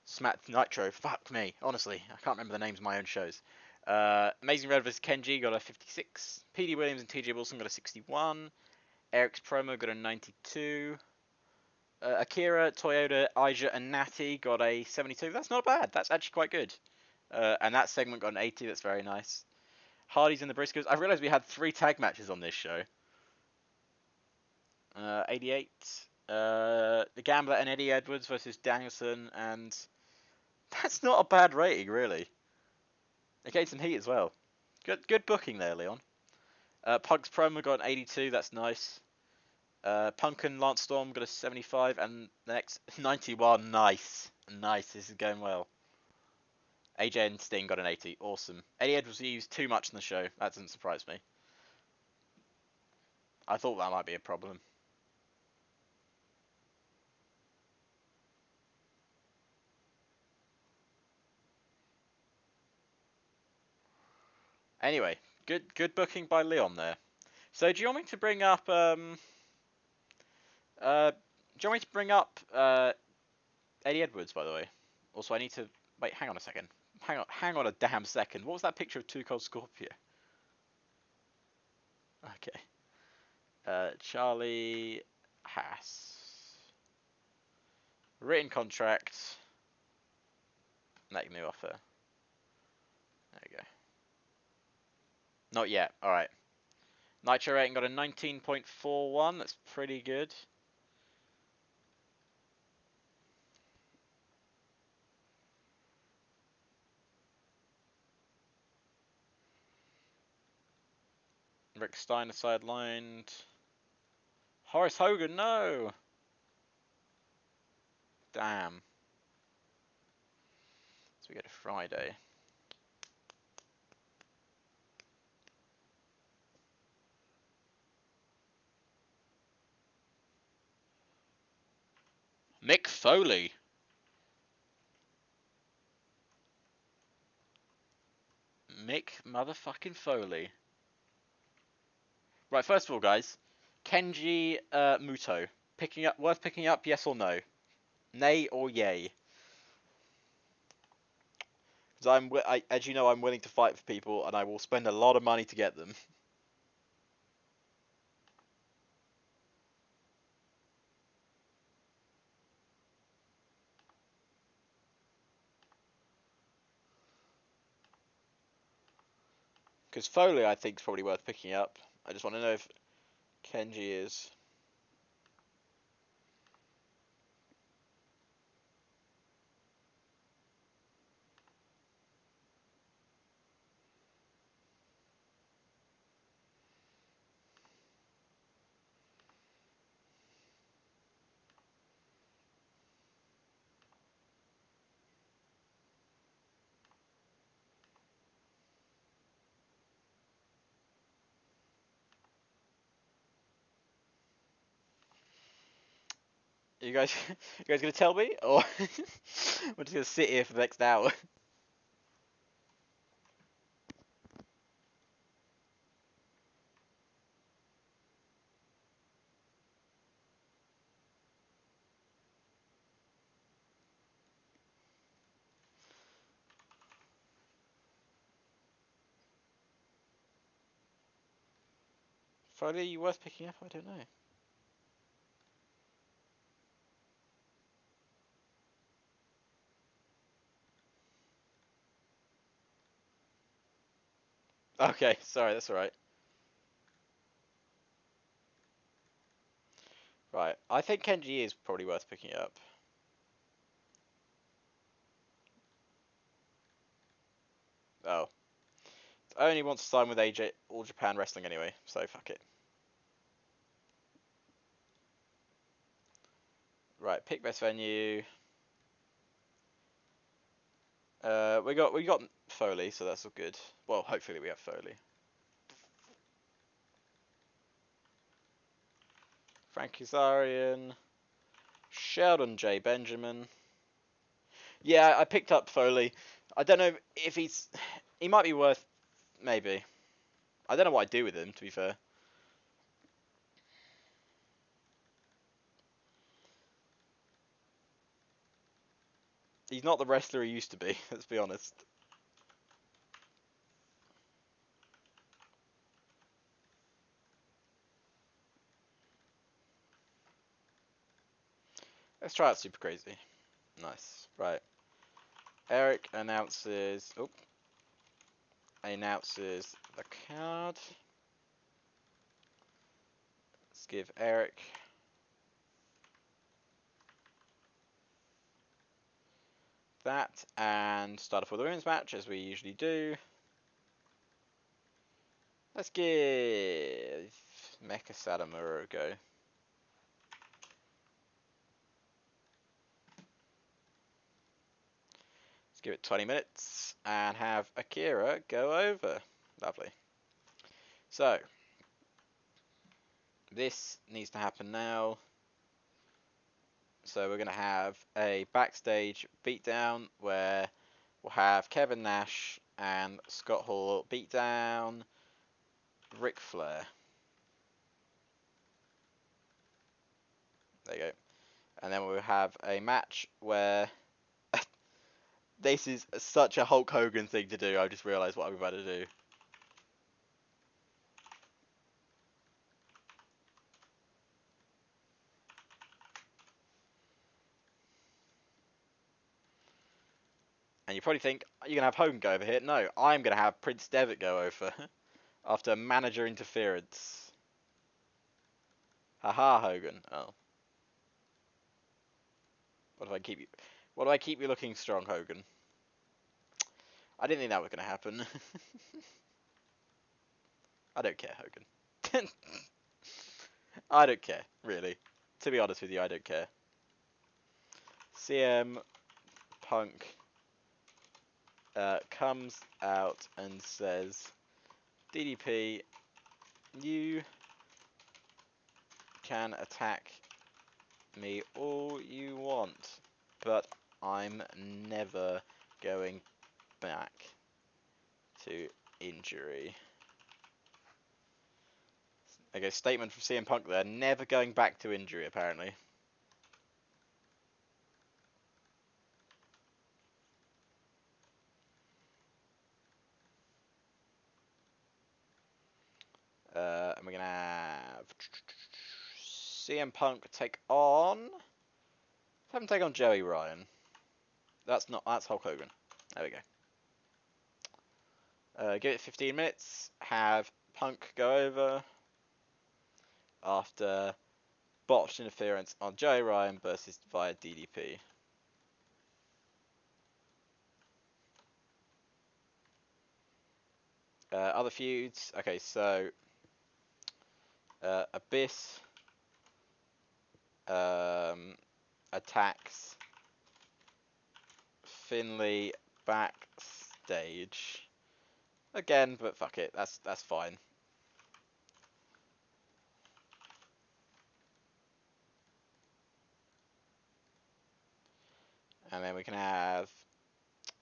Smack Nitro. Fuck me. Honestly, I can't remember the names of my own shows. Amazing Red vs Kenji got a 56. PD Williams and TJ Wilson got a 61. Eric's promo got a 92. Akira, Toyota, Aija, and Natty got a 72. That's not bad. That's actually quite good. And that segment got an 80. That's very nice. Hardy's and the Briscoes. I realized we had 3 tag matches on this show. 88. The Gambler and Eddie Edwards versus Danielson, and that's not a bad rating, really. It gained some heat as well. Good booking there, Leon. Punk's promo got an 82. That's nice. Punk and Lance Storm got a 75, and the next 91. Nice. This is going well. AJ and Sting got an 80. Awesome. Eddie Edwards used too much in the show. That doesn't surprise me. I thought that might be a problem. Anyway, good booking by Leon there. So do you want me to bring up Eddie Edwards, by the way? Also, I need to wait. Hang on a second. Hang on a damn second. What was that picture of Too Cold Scorpio? Okay. Charlie Haas. Written contract. Make new offer. There you go. Not yet. All right. Nitro rating got a 19.41. That's pretty good. Rick Steiner sidelined. Horace Hogan, no! Damn. So we go to Friday. Mick Foley. Mick motherfucking Foley. Right, first of all, guys. Kenji Muto. Worth picking up, yes or no? Nay or yay? Because as you know, I'm willing to fight for people, and I will spend a lot of money to get them. Because Foley, I think, is probably worth picking up. I just want to know if Kenji is. You guys, you guys gonna tell me, or we're just gonna sit here for the next hour? Foley, are you worth picking up? I don't know. Okay, sorry, that's alright. Right, I think Kenji is probably worth picking up. Oh. I only want to sign with AJ All Japan Wrestling anyway, so fuck it. Right, pick best venue. We got Foley, so that's all good. Well, hopefully we have Foley. Frank Kazarian, Sheldon J. Benjamin. Yeah, I picked up Foley. I don't know if he might be worth, maybe. I don't know what I'd do with him, to be fair. He's not the wrestler he used to be, let's be honest. Let's try out Super Crazy. Nice. Right. Eric announces the card. Let's give Eric that and start off with the women's match as we usually do. Let's give Mecha Satomura a go. Let's give it 20 minutes and have Akira go over. Lovely. So, this needs to happen now. So we're going to have a backstage beatdown where we'll have Kevin Nash and Scott Hall beat down Ric Flair. There you go. And then we'll have a match where this is such a Hulk Hogan thing to do. I just realised what I'm about to do. And you probably think, you're going to have Hogan go over here. No, I'm going to have Prince Devitt go over after manager interference. Haha, Hogan. Oh. What do I keep you looking strong, Hogan? I didn't think that was going to happen. I don't care, Hogan. I don't care, really. To be honest with you, I don't care. CM Punk comes out and says, DDP, you can attack me all you want, but I'm never going back to injury. Okay, statement from CM Punk there, never going back to injury apparently. And we're gonna have CM Punk take on. Have him take on Joey Ryan. That's Hulk Hogan. There we go. Give it 15 minutes. Have Punk go over after botched interference on Joey Ryan versus via DDP. Other feuds. Okay, so Abyss attacks Finley backstage again, but fuck it, that's fine. And then we can have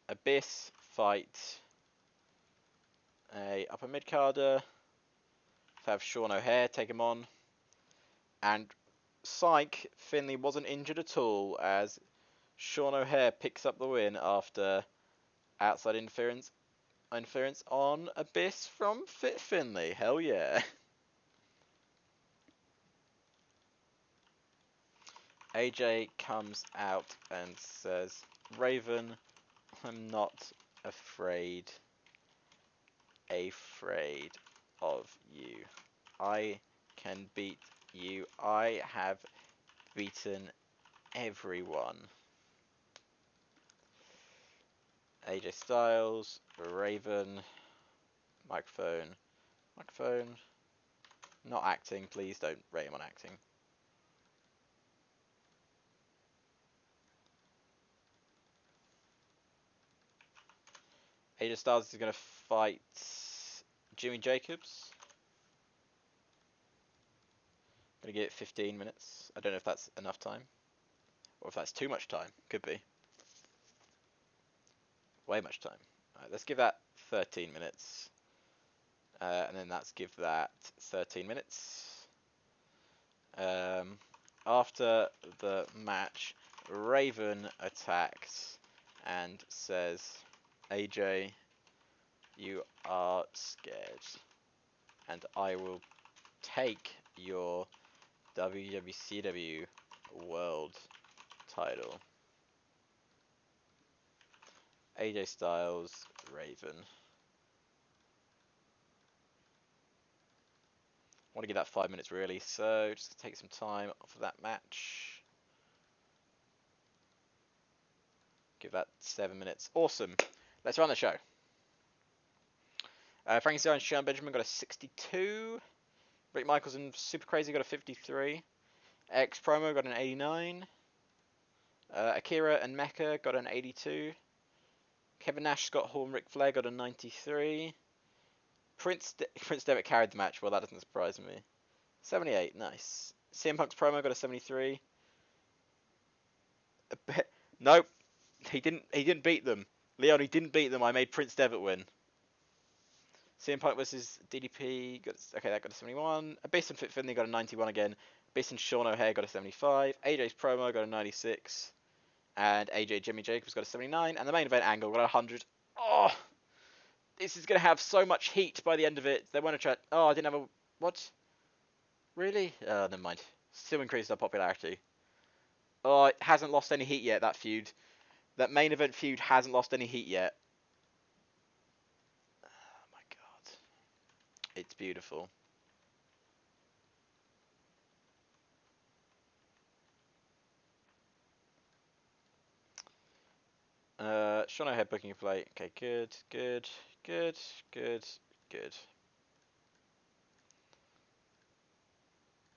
Abyss fight a upper mid-carder. Have Sean O'Hare take him on. And psych, Finley wasn't injured at all as Sean O'Hare picks up the win after outside interference on Abyss from Fit Finley. Hell yeah. AJ comes out and says, Raven, I'm not afraid of you. I can beat you. I have beaten everyone. AJ Styles, Raven, microphone, not acting, please don't rate him on acting. AJ Styles is going to fight Jimmy Jacobs. Going to give it 15 minutes. I don't know if that's enough time. Or if that's too much time. Could be. Way much time. Alright, let's give that 13 minutes. And then let's give that 13 minutes. After the match, Raven attacks and says, AJ, you are scared. And I will take your WWCW World title. AJ Styles, Raven. I want to give that 5 minutes really, so just take some time off of that match. Give that 7 minutes. Awesome. Let's run the show. Frankenstein and Sean Benjamin got a 62. Rick Michaels and Super Crazy got a 53. X Promo got an 89. Akira and Mecha got an 82. Kevin Nash, Scott Hall, and Ric Flair got a 93. Prince Devitt carried the match. Well, that doesn't surprise me. 78, nice. CM Punk's promo got a 73. Nope, he didn't beat them. Leon, he didn't beat them. I made Prince Devitt win. CM Punk versus DDP got that got a 71. Abyss and Fit Finley got a 91 again. Abyss and Sean O'Hare got a 75. AJ's promo got a 96. And AJ Jimmy Jacobs got a 79. And the main event Angle got a 100. Oh, this is gonna have so much heat by the end of it. They want to try. Oh, I didn't have a what? Really? Never mind. Still increased our popularity. Oh, it hasn't lost any heat yet, that feud. That main event feud hasn't lost any heat yet. Oh my god. It's beautiful. Sean O'Hare booking a play. Okay, good.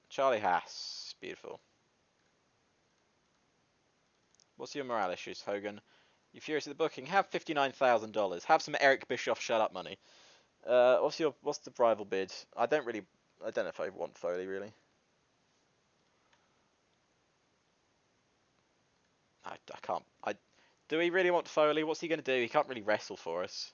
Charlie Haas. Beautiful. What's your morale issues, Hogan? You furious at the booking? Have $59,000. Have some Eric Bischoff shut up money. What's the rival bid? I don't know if I want Foley really. I can't. Do we really want Foley? What's he going to do? He can't really wrestle for us.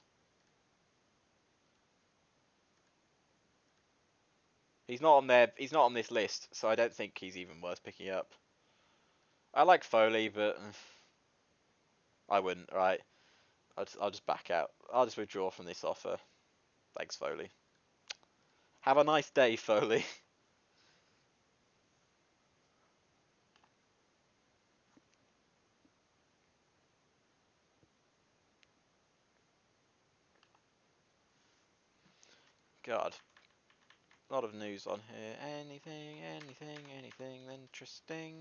He's not on there. He's not on this list, so I don't think he's even worth picking up. I like Foley, but I wouldn't. Right? I'll just back out. I'll just withdraw from this offer. Thanks, Foley. Have a nice day, Foley. God. A lot of news on here. Anything interesting?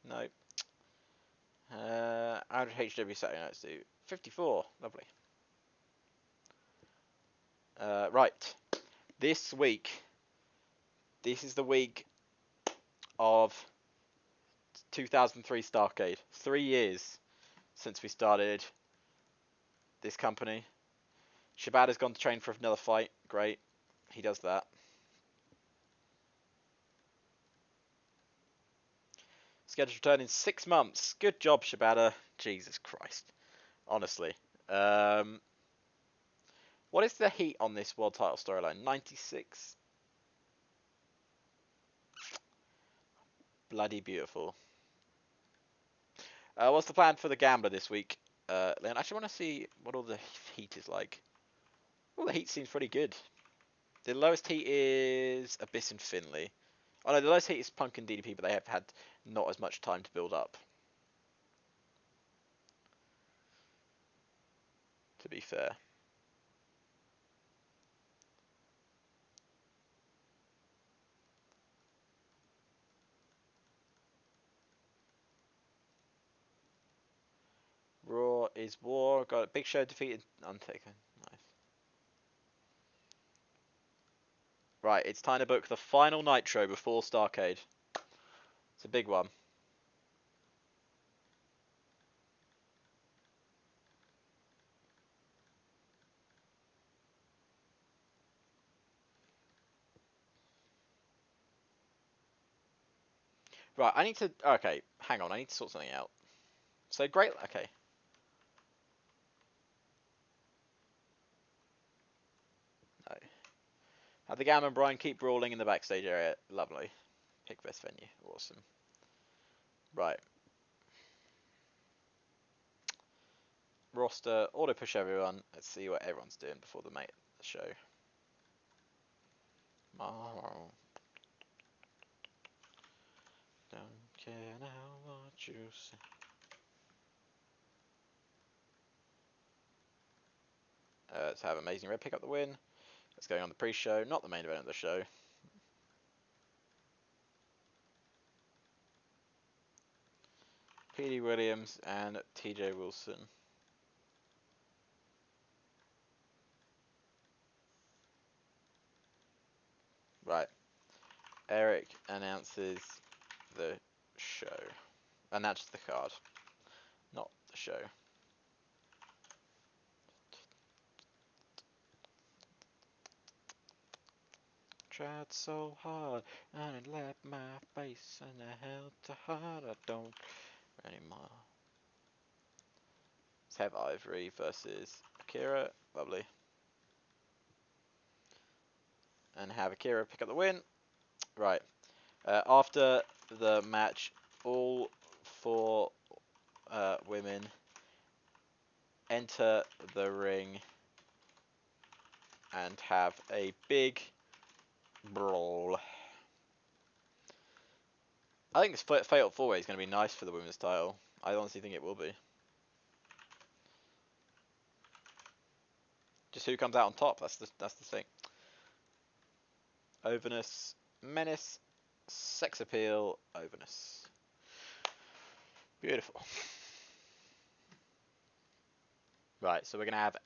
Nope. How did HW Saturday Nights do? 54. Lovely. Right. This week. This is the week of 2003 Starcade. 3 years since we started this company. Shibata's gone to train for another fight. Great. He does that. Scheduled to return in 6 months. Good job, Shibata. Jesus Christ. Honestly. What is the heat on this world title storyline? 96? Bloody beautiful. What's the plan for the Gambler this week? Leon, I actually want to see what all the heat is like. All the heat seems pretty good. The lowest heat is Abyss and Finley. Oh no, the lowest heat is Punk and DDP, but they have had not as much time to build up. To be fair. Raw is War. Got a Big Show defeated Undertaker. Nice. Right, it's time to book the final Nitro before Starcade. It's a big one. Right, I need to... Okay, hang on. I need to sort something out. So, great... Okay. No. Have the Gamma and Brian keep brawling in the backstage area. Lovely. Pick best venue. Awesome. Right. Roster. Auto push everyone. Let's see what everyone's doing before the show. Oh. Don't care now what you say. Let's have Amazing Red pick up the win. Let's go on the pre-show, not the main event of the show. P.D. Williams and T.J. Wilson. Right. Eric announces the show. Announces the card, not the show. Tried so hard and it left my face and I held to heart. I don't anymore. Let's have Ivory versus Akira. Lovely. And have Akira pick up the win. Right. After the match, all 4 women enter the ring and have a big brawl. I think this Fatal 4-Way is going to be nice for the women's title. I honestly think it will be. Just who comes out on top, that's the thing. Overness, Menace, Sex Appeal, Overness. Beautiful. Right, so we're gonna have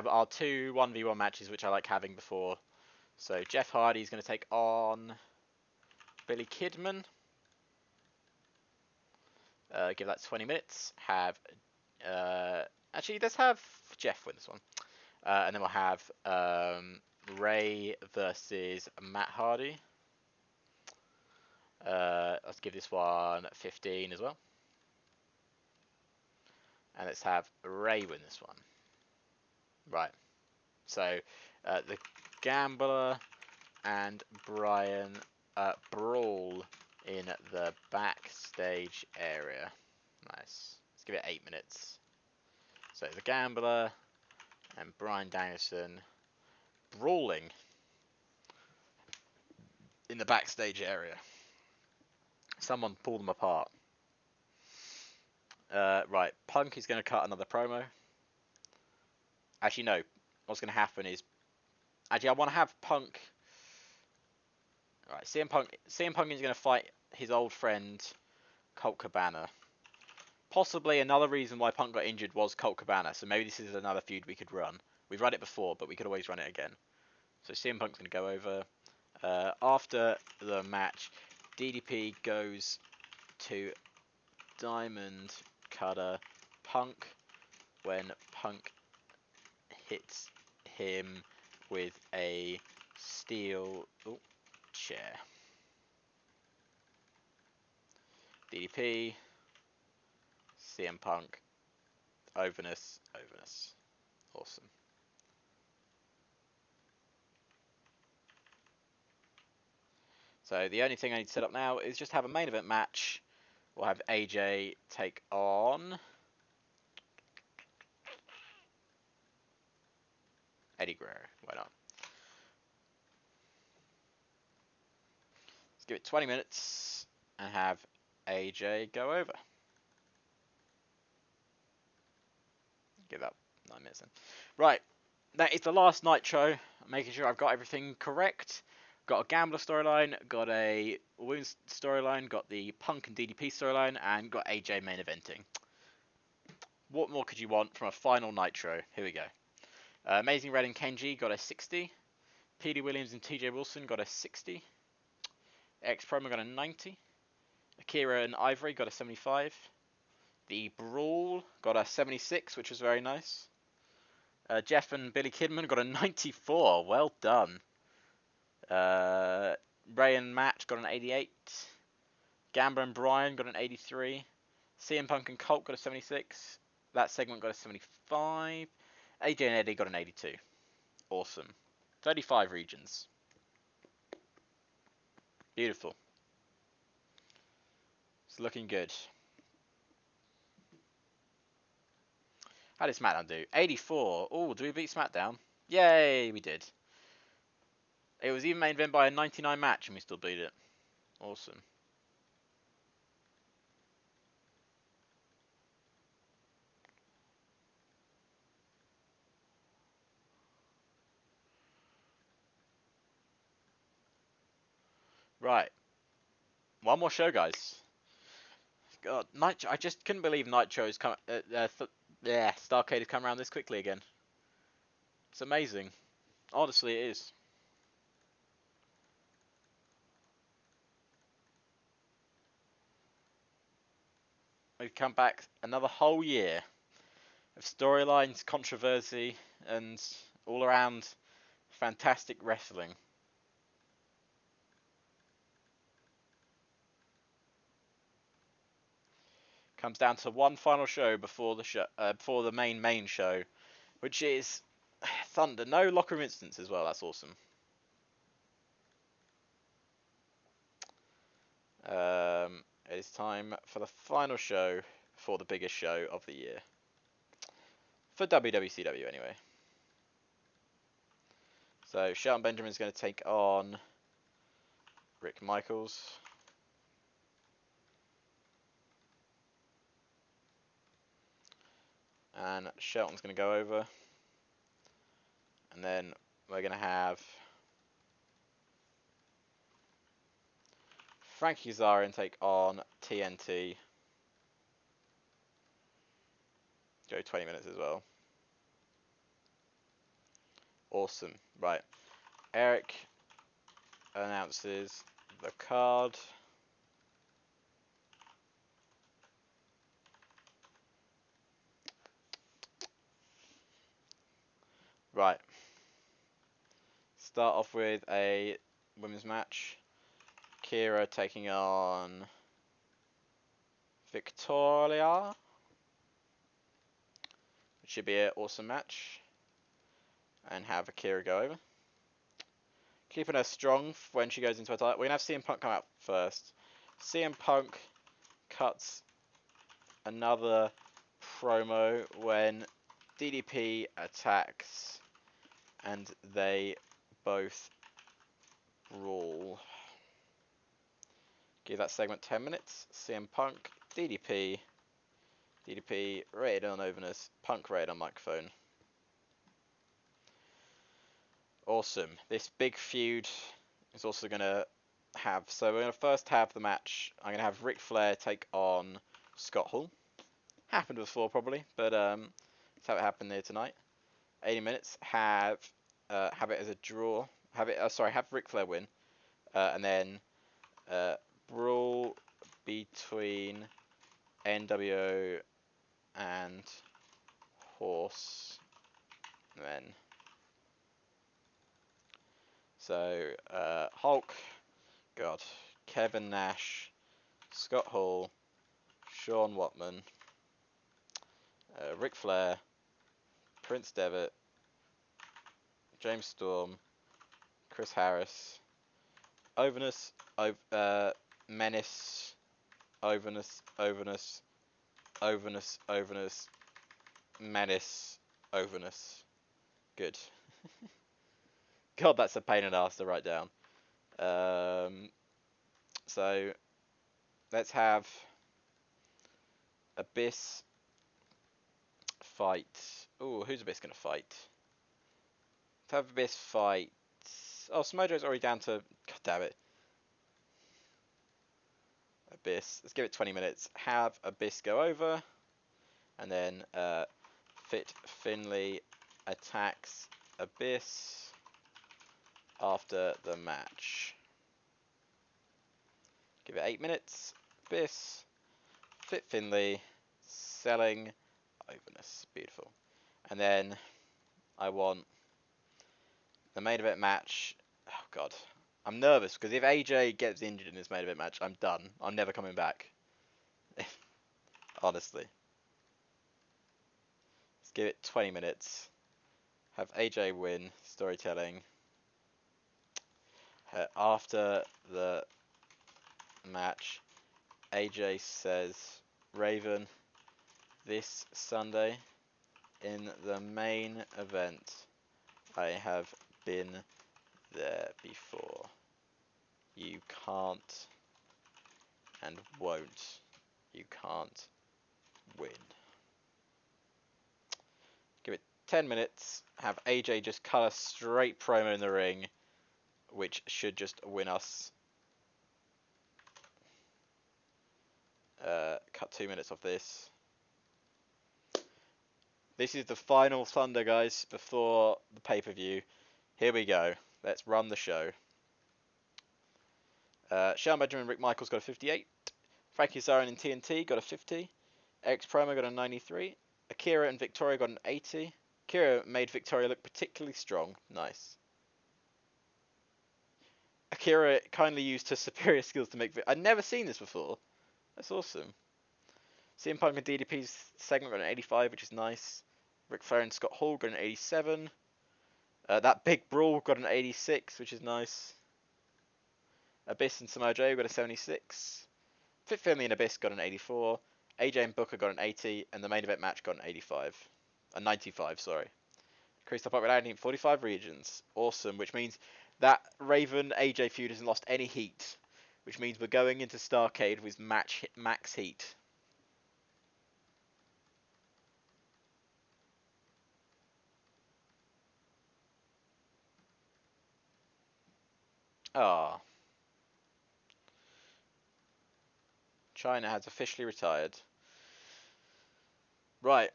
our 2 1v1 matches, which I like having before. So Jeff Hardy's gonna take on Billy Kidman. Give that 20 minutes. Actually, let's have Jeff win this one. And then we'll have Ray versus Matt Hardy. Let's give this one 15 as well. And let's have Ray win this one. Right. So the Gambler and Brian brawl in the backstage area. Nice. Let's give it 8 minutes. So the Gambler and Brian Danielson brawling in the backstage area. Someone pull them apart. Right, Punk is going to cut another promo. Actually, no. What's going to happen is... Actually, I want to have Punk... Right, CM Punk is going to fight his old friend, Colt Cabana. Possibly another reason why Punk got injured was Colt Cabana, so maybe this is another feud we could run. We've run it before, but we could always run it again. So CM Punk's going to go over. After the match, DDP goes to Diamond Cutter Punk when Punk hits him with a steel chair. DDP, CM Punk, overness. Awesome. So the only thing I need to set up now is just have a main event match. We'll have AJ take on Eddie Guerrero. Why not? Let's give it 20 minutes and have AJ go over. Give up 9 minutes then. Right, that is the last Nitro. I'm making sure I've got everything correct. Got a Gambler storyline, got a Wounds storyline, got the Punk and DDP storyline, and got AJ main eventing. What more could you want from a final Nitro? Here we go. Amazing Red and Kenji got a 60. PD Williams and TJ Wilson got a 60. X Promo got a 90. Akira and Ivory got a 75. The Brawl got a 76, which was very nice. Jeff and Billy Kidman got a 94. Well done. Ray and Matt got an 88. Gamba and Brian got an 83. CM Punk and Colt got a 76. That segment got a 75. AJ and Eddie got an 82. Awesome. 35 regions. Beautiful. It's looking good. How did SmackDown do? 84. Oh, did we beat SmackDown? Yay, we did. It was even main event by a 99 match and we still beat it. Awesome. Right. One more show, guys. God, Nitro. I just couldn't believe Nitro's come. Starcade has come around this quickly again. It's amazing. Honestly, it is. We've come back another whole year of storylines, controversy, and all around fantastic wrestling. Comes down to one final show before the main show, which is Thunder. No locker room incidents as well. That's awesome. It's time for the final show before the biggest show of the year. For WWCW, anyway. So, Shelton Benjamin's going to take on Rick Michaels. And Shelton's going to go over. And then we're going to have Frankie Kazarian take on TNT. Go 20 minutes as well. Awesome. Right. Eric announces the card. Right. Start off with a women's match. Kira taking on Victoria. It should be an awesome match. And have Akira go over. Keeping her strong when she goes into her title. We're going to have CM Punk come out first. CM Punk cuts another promo when DDP attacks and they both brawl. Give that segment 10 minutes. CM Punk, DDP, rated on overness, Punk rated on microphone. Awesome. This big feud is also going to have, so we're going to first have the match. I'm going to have Ric Flair take on Scott Hall. Happened before probably, but let's have it happen there tonight. 80 minutes. Have it as a draw. Have Ric Flair win, and then brawl between NWO and Horsemen. So Hulk, Kevin Nash, Scott Hall, Sean Watman, Ric Flair, Prince Devitt, James Storm, Chris Harris, Overness, Menace, Overness, Menace, Overness. Good. God, that's a pain in the ass to write down. So let's have Abyss fight. Oh, who's Abyss gonna fight? Let's have Abyss fight. Oh, Smojo's already down to. God damn it. Abyss. Let's give it 20 minutes. Have Abyss go over, and then Fit Finley attacks Abyss after the match. Give it 8 minutes. Abyss, Fit Finley, selling Overness. Beautiful. And then I want the main event match. Oh god, I'm nervous because if AJ gets injured in this main event match, I'm done. I'm never coming back. Honestly. Let's give it 20 minutes. Have AJ win. Storytelling. After the match, AJ says, Raven, this Sunday in the main event, I have been there before. You can't and won't. You can't win. Give it 10 minutes. Have AJ just cut a straight promo in the ring, which should just win us. Cut 2 minutes of this. This is the final Thunder, guys, before the pay-per-view. Here we go. Let's run the show. Shelton Benjamin and Rick Michaels got a 58. Frankie Zarin and TNT got a 50. X Promo got a 93. Akira and Victoria got an 80. Akira made Victoria look particularly strong. Nice. Akira kindly used her superior skills to make... I'd never seen this before. That's awesome. CM Punk and DDP's segment got an 85, which is nice. Ric Flair and Scott Hall got an 87. That big brawl got an 86, which is nice. Abyss and Samoa Joe got a 76. Fit Finley and Abyss got an 84. AJ and Booker got an 80, and the main event match got an 85. A 95, sorry. Increased up without needing 45 regions. Awesome, which means that Raven AJ feud hasn't lost any heat. Which means we're going into Starcade with max heat. Ah. China has officially retired. Right.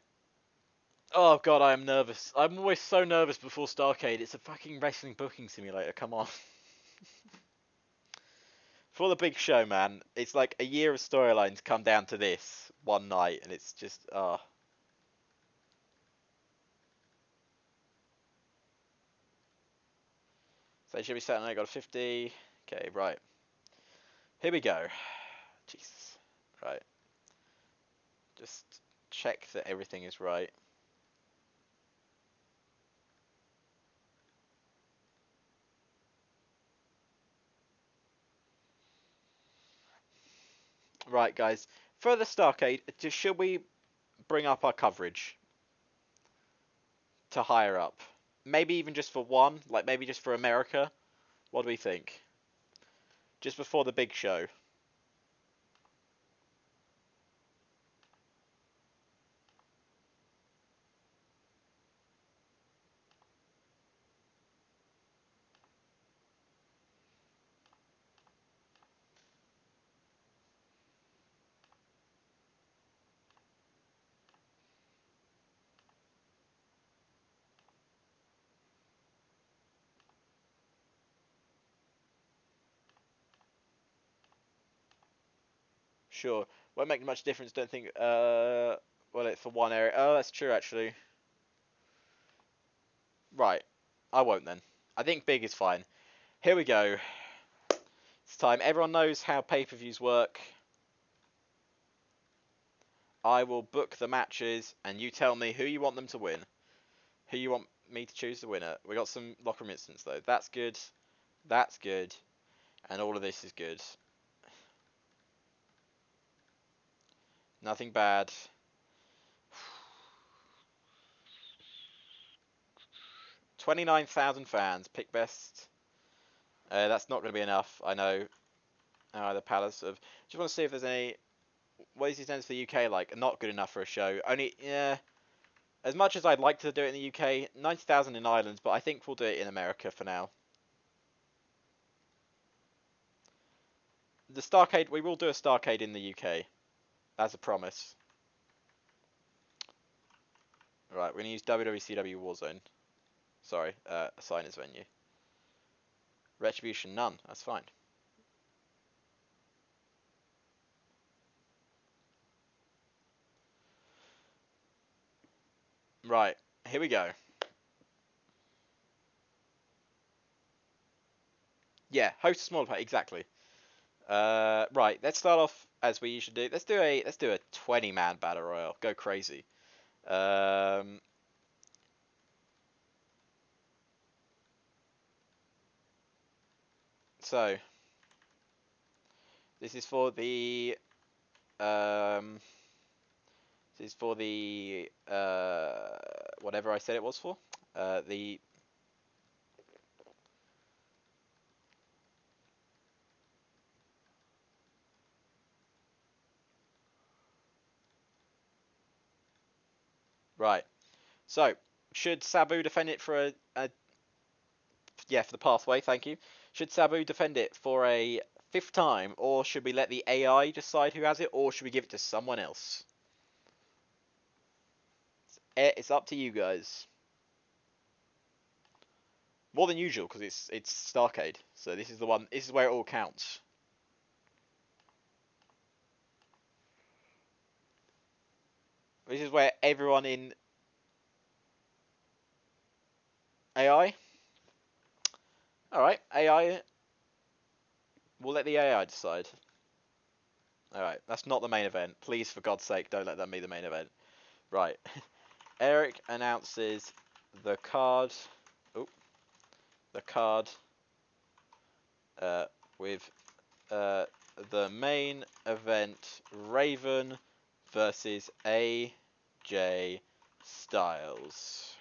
Oh god, I am nervous. I'm always so nervous before Starcade. It's a fucking wrestling booking simulator. Come on. For the big show, man, it's like a year of storylines come down to this one night, and it's just, So it should be Saturday night, got a 50. Okay, right. Here we go. Jesus. Right. Just check that everything is right. Right, guys. For the Starcade, should we bring up our coverage to higher up? Maybe even just for one, like maybe just for America. What do we think? Just before the big show. Sure. Won't make much difference, don't think. Well, it's for one area. Oh, that's true, actually. Right. I won't then. I think big is fine. Here we go. It's time. Everyone knows how pay-per-views work. I will book the matches, and you tell me who you want them to win. Who you want me to choose the winner. We got some locker room incidents, though. That's good. That's good. And all of this is good. Nothing bad. 29,000 fans. Pick best. That's not going to be enough. I know. The Palace of. Just want to see if there's any. What is the attendance for the UK like? Not good enough for a show. Only, yeah. As much as I'd like to do it in the UK, 90,000 in Ireland, but I think we'll do it in America for now. The Starcade, we will do a Starcade in the UK. That's a promise. Right, we're going to use WWCW Warzone. Sorry, assign as venue. Retribution, none. That's fine. Right, here we go. Yeah, host a smaller party, exactly. Right, let's start off as we usually do. Let's do a 20-man battle royal. Go crazy. So this is for the whatever I said it was for. The right. So should Sabu defend it for a yeah, for the pathway? Thank you. Should Sabu defend it for a fifth time, or should we let the AI decide who has it, or should we give it to someone else? It's up to you guys. More than usual because it's Starcade, so this is the one. This is where it all counts. This is where everyone in AI. All right, AI. We'll let the AI decide. All right, that's not the main event. Please, for God's sake, don't let that be the main event. Right. Eric announces the card. Oh, the card. With the main event: Raven versus AJ Styles.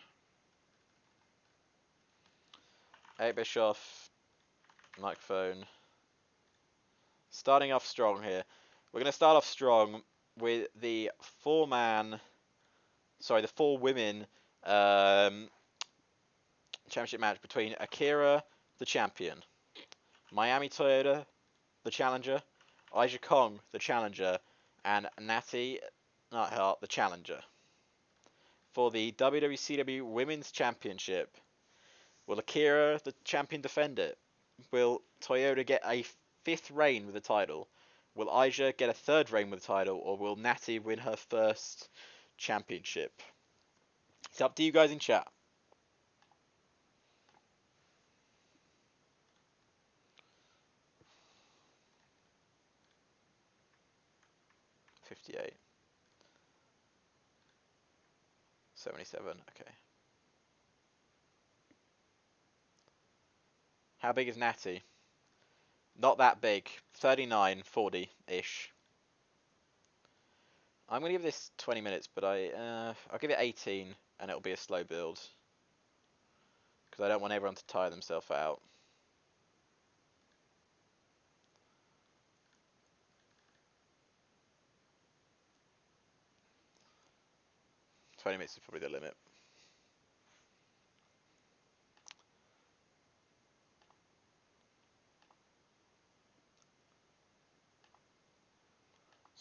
Eric Bischoff, microphone. Starting off strong here. We're going to start off strong with the the 4-women championship match between Akira, the champion, Miami Toyota, the challenger, Aja Kong, the challenger, and Natty Neidhart, the challenger. For the WWCW Women's Championship, will Akira, the champion, defend it? Will Toyota get a 5th reign with the title? Will Aja get a 3rd reign with the title? Or will Natty win her 1st championship? It's up to you guys in chat. $58. 77. Okay. How big is Natty? Not that big. 39, 40-ish. I'm going to give this 20 minutes, but I'll give it 18, and it'll be a slow build. Because I don't want everyone to tire themselves out. $20 minutes is probably the limit.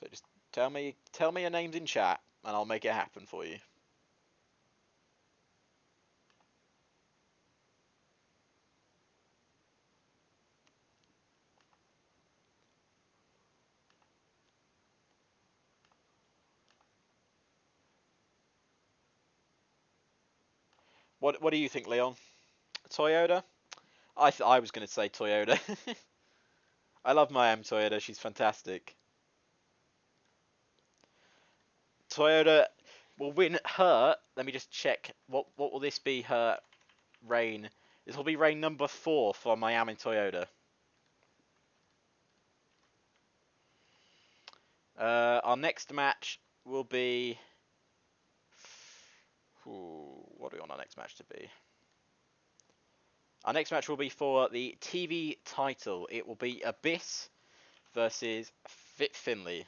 So just tell me your names in chat, and I'll make it happen for you. What do you think, Leon? Toyota? I was going to say Toyota. I love Miami Toyota. She's fantastic. Toyota will win her. Let me just check. What will this be? Her reign. This will be reign number 4 for Miami Toyota. Our next match will be. What do we want our next match to be? Our next match will be for the TV title. It will be Abyss versus Fit Finlay.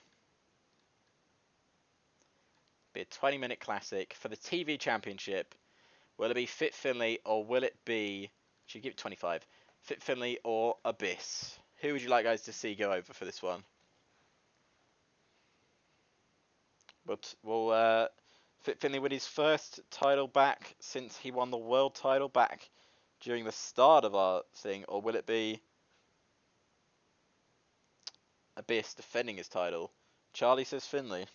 Be a 20-minute classic for the TV championship. Will it be Fit Finlay or will it be? Should give it 25. Fit Finlay or Abyss? Who would you like guys to see go over for this one? But will Fit Finlay win his first title back since he won the world title back during the start of our thing, or will it be Abyss defending his title? Charlie says Finlay.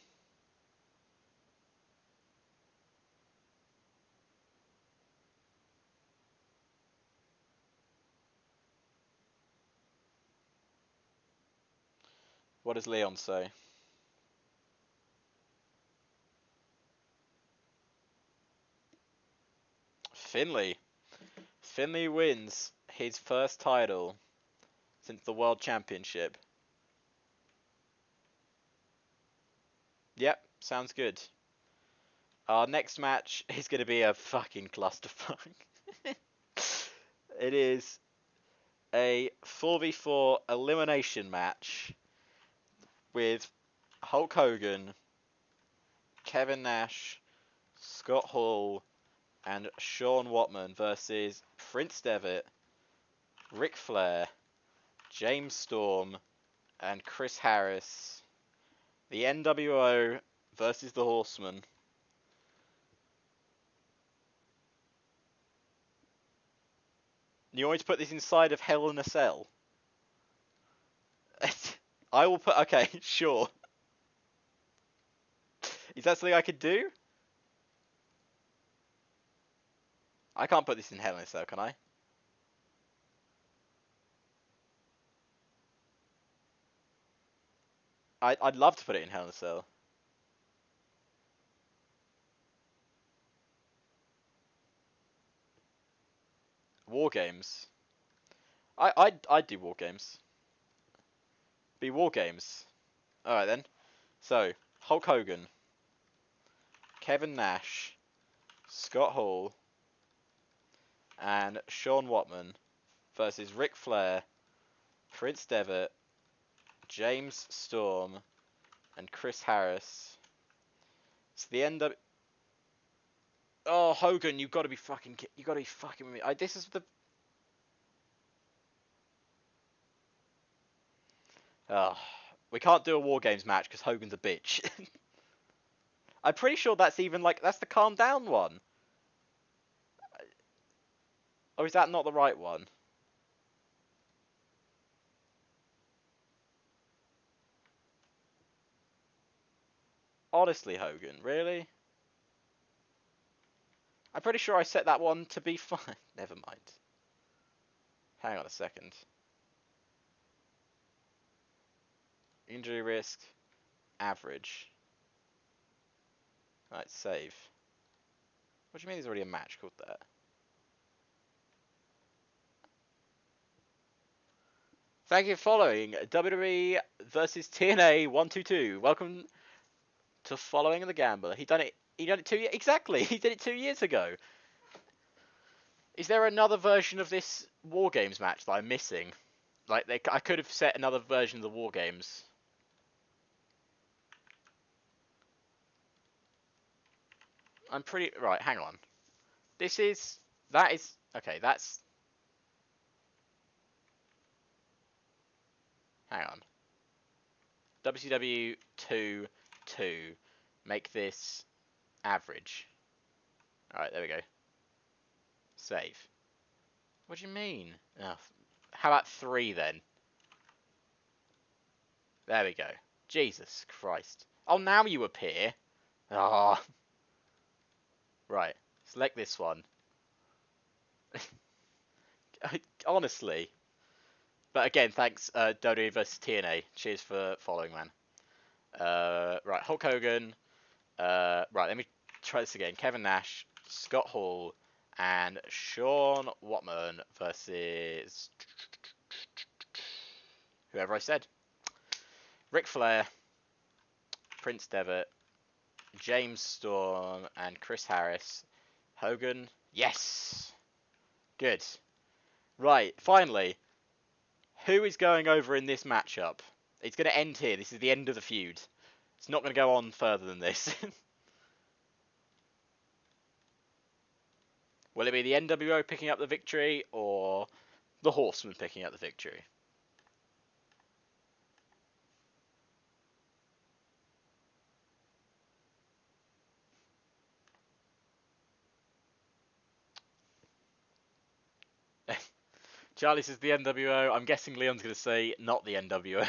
What does Leon say? Finlay. Finlay wins his first title since the World Championship. Yep, sounds good. Our next match is going to be a fucking clusterfuck. It is a 4v4 elimination match with Hulk Hogan, Kevin Nash, Scott Hall, and Sean Watman versus Prince Devitt, Ric Flair, James Storm, and Chris Harris. The NWO versus the Horsemen. You want me to put this inside of Hell in a Cell? I will put... Okay, sure. Is that something I could do? I can't put this in Hell in a Cell, can I? I'd love to put it in Hell in a Cell. War games. I'd do war games. Be war games. Alright then. So, Hulk Hogan, Kevin Nash, Scott Hall, and Sean Watman versus Ric Flair, Prince Devitt, James Storm, and Chris Harris. It's the end of... Oh, Hogan, you gotta be fucking with me. This is the... Oh, we can't do a War Games match because Hogan's a bitch. I'm pretty sure that's even like, that's the calm down one. Or is that not the right one? Honestly, Hogan, really? I'm pretty sure I set that one to be fine. Never mind. Hang on a second. Injury risk, average. Right, save. What do you mean there's already a match called that? Thank you for following WWE versus TNA 122. Welcome to Following the Gambler. He done it 2 years exactly. He did it 2 years ago. Is there another version of this War Games match that I'm missing? Like I could have set another version of the War Games. I'm pretty right. Hang on. That is okay. That's hang on. WCW 2. Make this average. Alright, there we go. Save. What do you mean? Oh, how about 3 then? There we go. Jesus Christ. Oh, now you appear. Ah. Oh. Right. Select this one. Honestly. But again, thanks, WWE vs TNA. Cheers for following, man. Right, Hulk Hogan. Right, let me try this again. Kevin Nash, Scott Hall, and Sean Watman versus whoever I said. Ric Flair, Prince Devitt, James Storm, and Chris Harris. Hogan, yes! Good. Right, finally. Who is going over in this matchup? It's going to end here. This is the end of the feud. It's not going to go on further than this. Will it be the NWO picking up the victory, or the Horsemen picking up the victory? Charlie says the NWO. I'm guessing Leon's going to say not the NWO.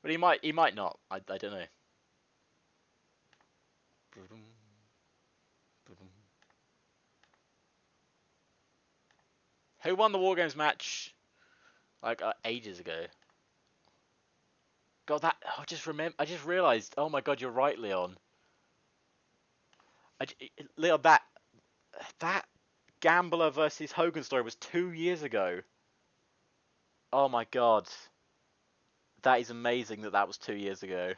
But he might not. I don't know. Who won the War Games match like ages ago? God, that I just realized. Oh my God, you're right, Leon. Leon, that Gambler versus Hogan story was 2 years ago. Oh my God, that is amazing that was 2 years ago.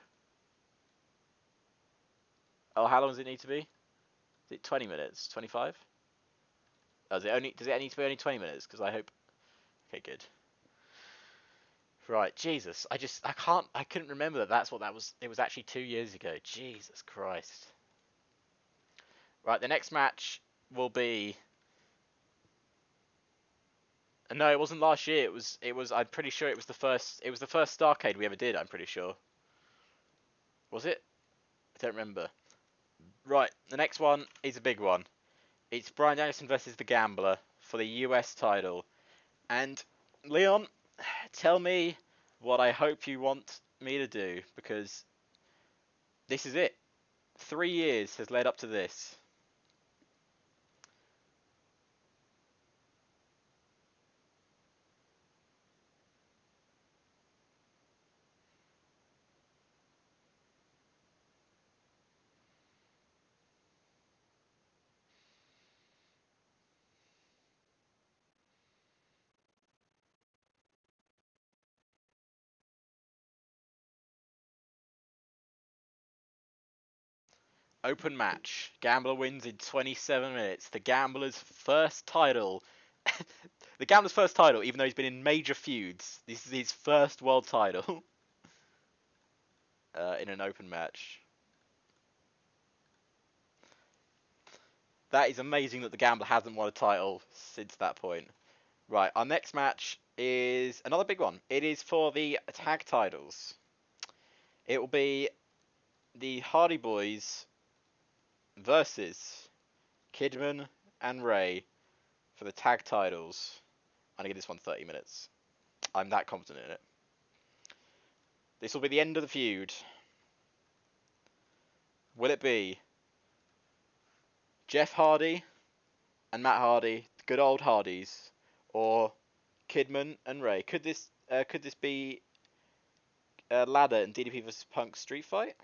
Oh, how long does it need to be? Is it 20 minutes? 25? Oh, does it need to be only 20 minutes? Because I hope. Okay, good. Right, Jesus. I couldn't remember that that's what that was. It was actually 2 years ago. Jesus Christ. Right, the next match will be. No, it wasn't last year. It was. I'm pretty sure it was the first. It was the first Starcade we ever did. I'm pretty sure. Was it? I don't remember. Right, the next one is a big one. It's Bryan Danielson versus the Gambler for the US title. And Leon, tell me what I hope you want me to do, because this is it. 3 years has led up to this. Open match. Gambler wins in 27 minutes. The Gambler's first title. The Gambler's first title, even though he's been in major feuds. This is his first world title. In an open match. That is amazing that the Gambler hasn't won a title since that point. Right, our next match is another big one. It is for the tag titles. It will be the Hardy Boys versus Kidman and Ray for the tag titles. I'm going to give this one 30 minutes. I'm that confident in it. This will be the end of the feud. Will it be Jeff Hardy and Matt Hardy, the good old Hardys, or Kidman and Ray? Could this be ladder and DDP versus Punk street fight?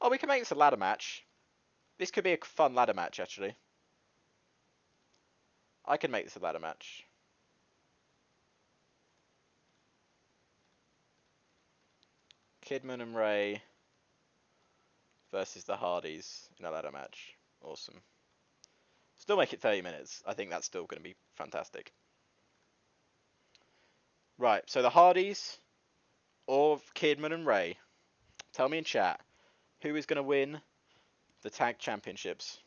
Oh, we can make this a ladder match. This could be a fun ladder match, actually. I can make this a ladder match. Kidman and Ray versus the Hardys in a ladder match. Awesome. Still make it 30 minutes. I think that's still going to be fantastic. Right, so the Hardys or Kidman and Ray. Tell me in chat, who is going to win the tag championships?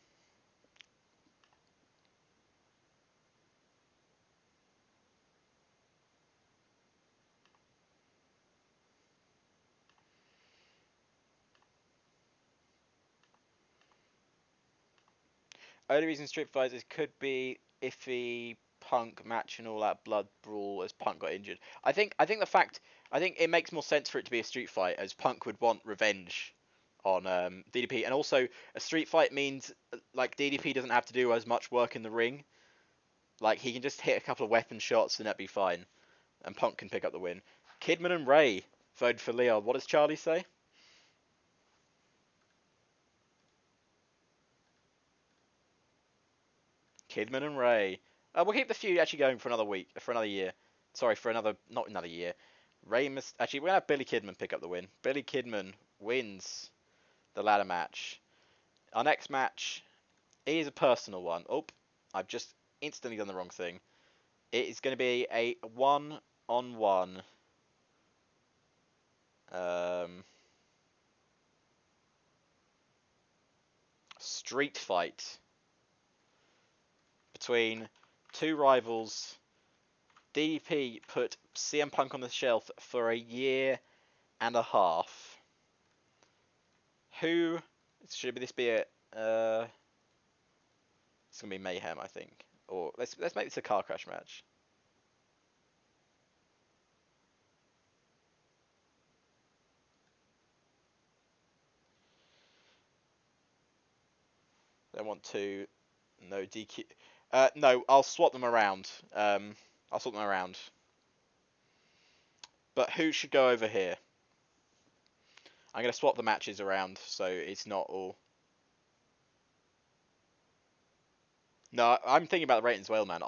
Only reason Street Fighters could be iffy Punk match and all that blood brawl as Punk got injured. I think it makes more sense for it to be a street fight, as Punk would want revenge on DDP, and also a street fight means like DDP doesn't have to do as much work in the ring. Like he can just hit a couple of weapon shots and that'd be fine, and Punk can pick up the win. Kidman and Ray voted for Leon. What does Charlie say? Kidman and Ray. We'll keep the feud actually going for another week, for another year. Sorry, not another year. Actually, we're gonna have Billy Kidman pick up the win. Billy Kidman wins the ladder match. Our next match is a personal one. Oh, I've just instantly done the wrong thing. It is going to be a one-on-one. Street fight between two rivals. DDP put CM Punk on the shelf for a year and a half. Who should this be? It's gonna be mayhem, I think. Or let's make this a car crash match. I want to no DQ. No, I'll swap them around. I'll swap them around. But who should go over here? I'm gonna swap the matches around so it's not all. No, I'm thinking about the ratings as well, man.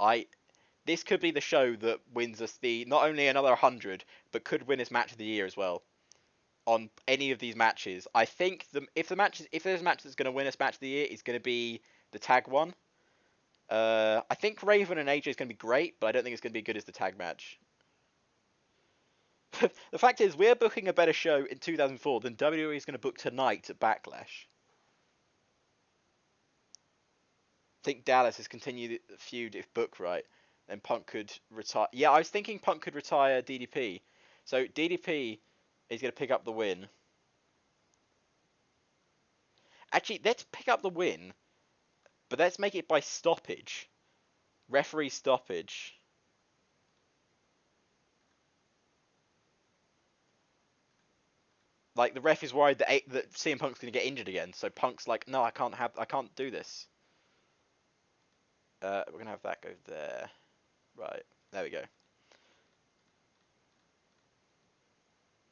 This could be the show that wins us the not only another 100, but could win us match of the year as well. On any of these matches, I think if there's a match that's going to win us match of the year, it's going to be the tag one. I think Raven and AJ is going to be great, but I don't think it's going to be good as the tag match. The fact is, we're booking a better show in 2004 than WWE is going to book tonight at Backlash. I think Dallas has continued the feud if booked right, then Punk could retire. Yeah, I was thinking Punk could retire DDP. So DDP is going to pick up the win. Actually, let's pick up the win, but let's make it by stoppage. Referee stoppage. Like the ref is worried that CM Punk's going to get injured again, so Punk's like, no, I can't do this. We're going to have that go there. Right, there we go.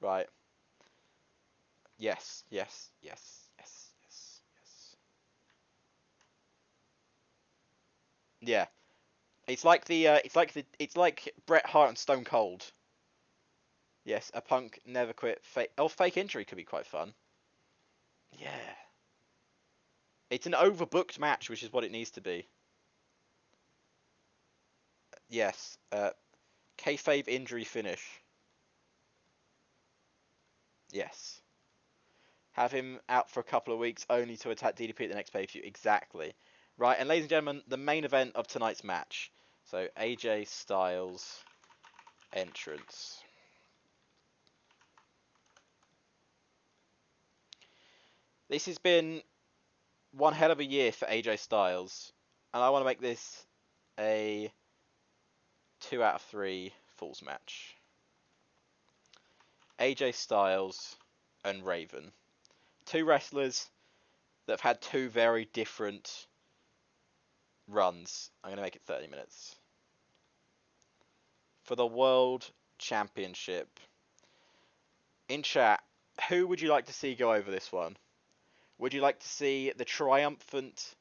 Right. Yes, yes, yes, yes, yes, yes. Yeah. It's like Bret Hart and Stone Cold. Yes, a Punk never quit. Fake injury could be quite fun. Yeah. It's an overbooked match, which is what it needs to be. Yes. Kayfabe injury finish. Yes. Have him out for a couple of weeks only to attack DDP at the next pay-per-view. Exactly. Right, and ladies and gentlemen, the main event of tonight's match. So AJ Styles entrance. This has been one hell of a year for AJ Styles, and I want to make this a 2 out of 3 Falls match. AJ Styles and Raven. Two wrestlers that have had two very different runs. I'm going to make it 30 minutes. For the World Championship. In chat, who would you like to see go over this one? Would you like to see the triumphant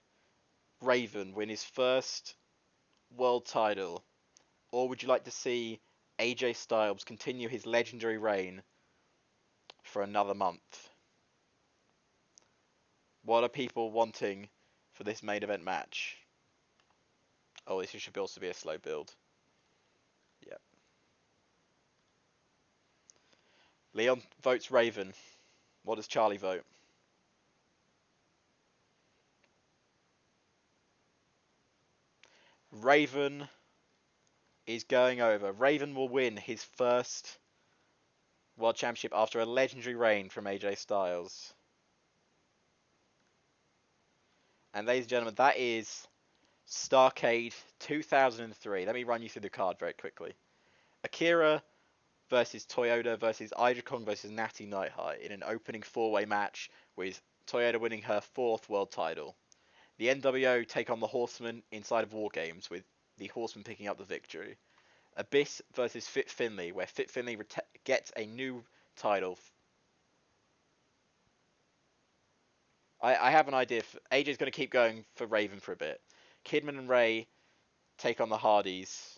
Raven win his first world title? Or would you like to see AJ Styles continue his legendary reign for another month? What are people wanting for this main event match? Oh, this should also be a slow build. Yep. Leon votes Raven. What does Charlie vote? Raven is going over. Raven will win his first World Championship after a legendary reign from AJ Styles. And ladies and gentlemen, that is Starcade 2003. Let me run you through the card very quickly. Akira versus Toyota versus Aja Kong versus Natty Nighthigh in an opening four-way match with Toyota winning her fourth world title. The NWO take on the Horsemen inside of War Games with the Horsemen picking up the victory. Abyss versus Fit Finlay, where Fit Finlay gets a new title. I have an idea. AJ's going to keep going for Raven for a bit. Kidman and Ray take on the Hardys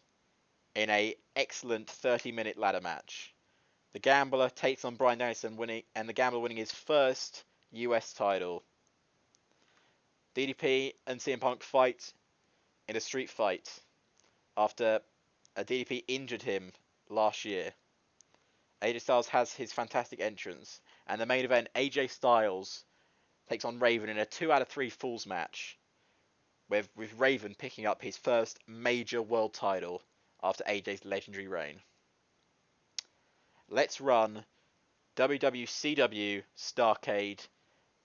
in a excellent 30-minute ladder match. The Gambler takes on Bryan Danielson, the Gambler winning his first US title. DDP and CM Punk fight in a street fight after DDP injured him last year. AJ Styles has his fantastic entrance, and the main event, AJ Styles takes on Raven in a 2 out of 3 Falls match, with Raven picking up his first major world title after AJ's legendary reign. Let's run WWCW Starcade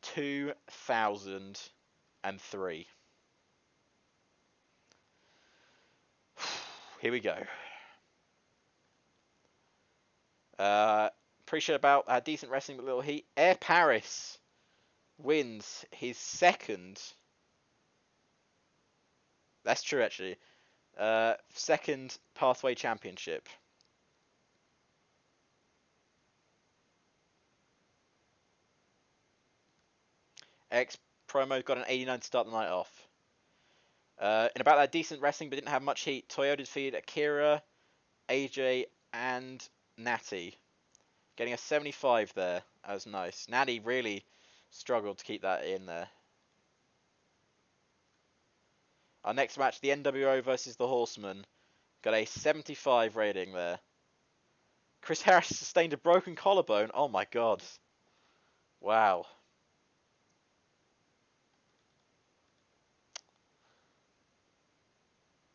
2003. Here we go. Appreciate about decent wrestling with little heat. Air Paris wins his second. That's true, actually. Second Pathway Championship. X promo got an 89 to start the night off. In about that decent wrestling, but didn't have much heat. Toyota defeated Akira, AJ, and Natty, getting a 75 there. That was nice. Natty really struggled to keep that in there. Our next match, the NWO versus the Horsemen, got a 75 rating there. Chris Harris sustained a broken collarbone. Oh my god. Wow.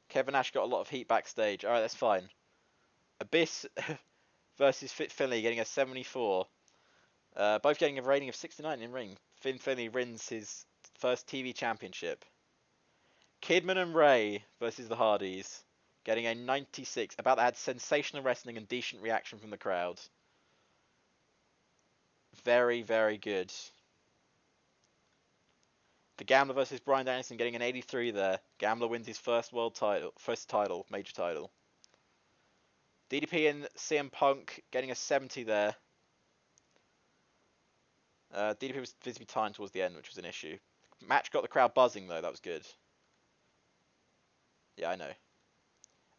Kevin Nash got a lot of heat backstage. Alright, that's fine. Abyss versus Fit Finlay getting a 74. Both getting a rating of 69 in ring. Finn Finlay wins his first TV championship. Kidman and Ray versus the Hardys, getting a 96. About that, had sensational wrestling and decent reaction from the crowd. Very, very good. The Gambler versus Bryan Danielson, getting an 83 there. Gambler wins his first major title. DDP and CM Punk getting a 70 there. DDP was visibly timed towards the end, which was an issue. Match got the crowd buzzing though, that was good. Yeah, I know.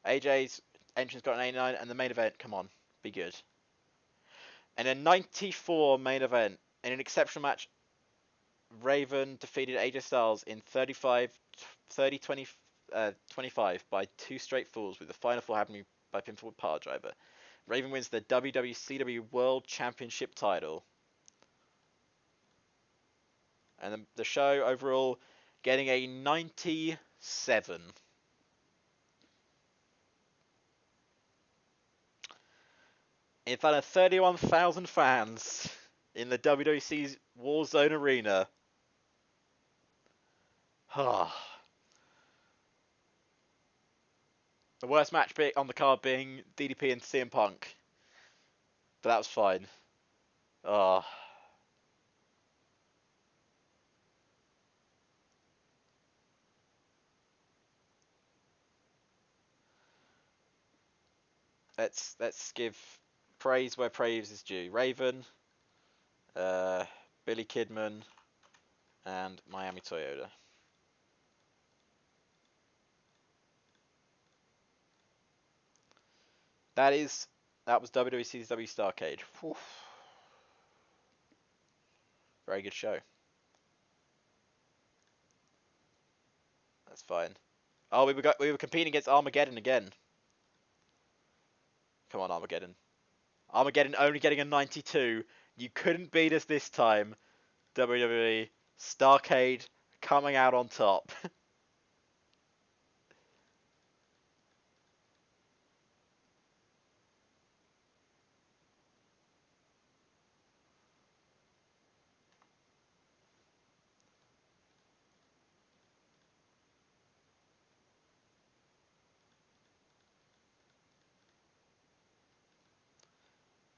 AJ's entrance got an 89, and the main event, come on, be good. And a 94 main event, in an exceptional match, Raven defeated AJ Styles in 25 by 2 straight falls, with the final fall happening by pinfall with power driver. Raven wins the WWCW World Championship title. And the show overall getting a 97. In front of 31,000 fans in the WWC's Warzone Arena. The worst match on the card being DDP and CM Punk. But that was fine. Let's give praise where praise is due. Raven, Billy Kidman, and Miami Toyota. That was WWCW Starcade. Whew. Very good show. That's fine. Oh, we were competing against Armageddon again. Come on, Armageddon. Armageddon only getting a 92. You couldn't beat us this time. WWE Starcade coming out on top.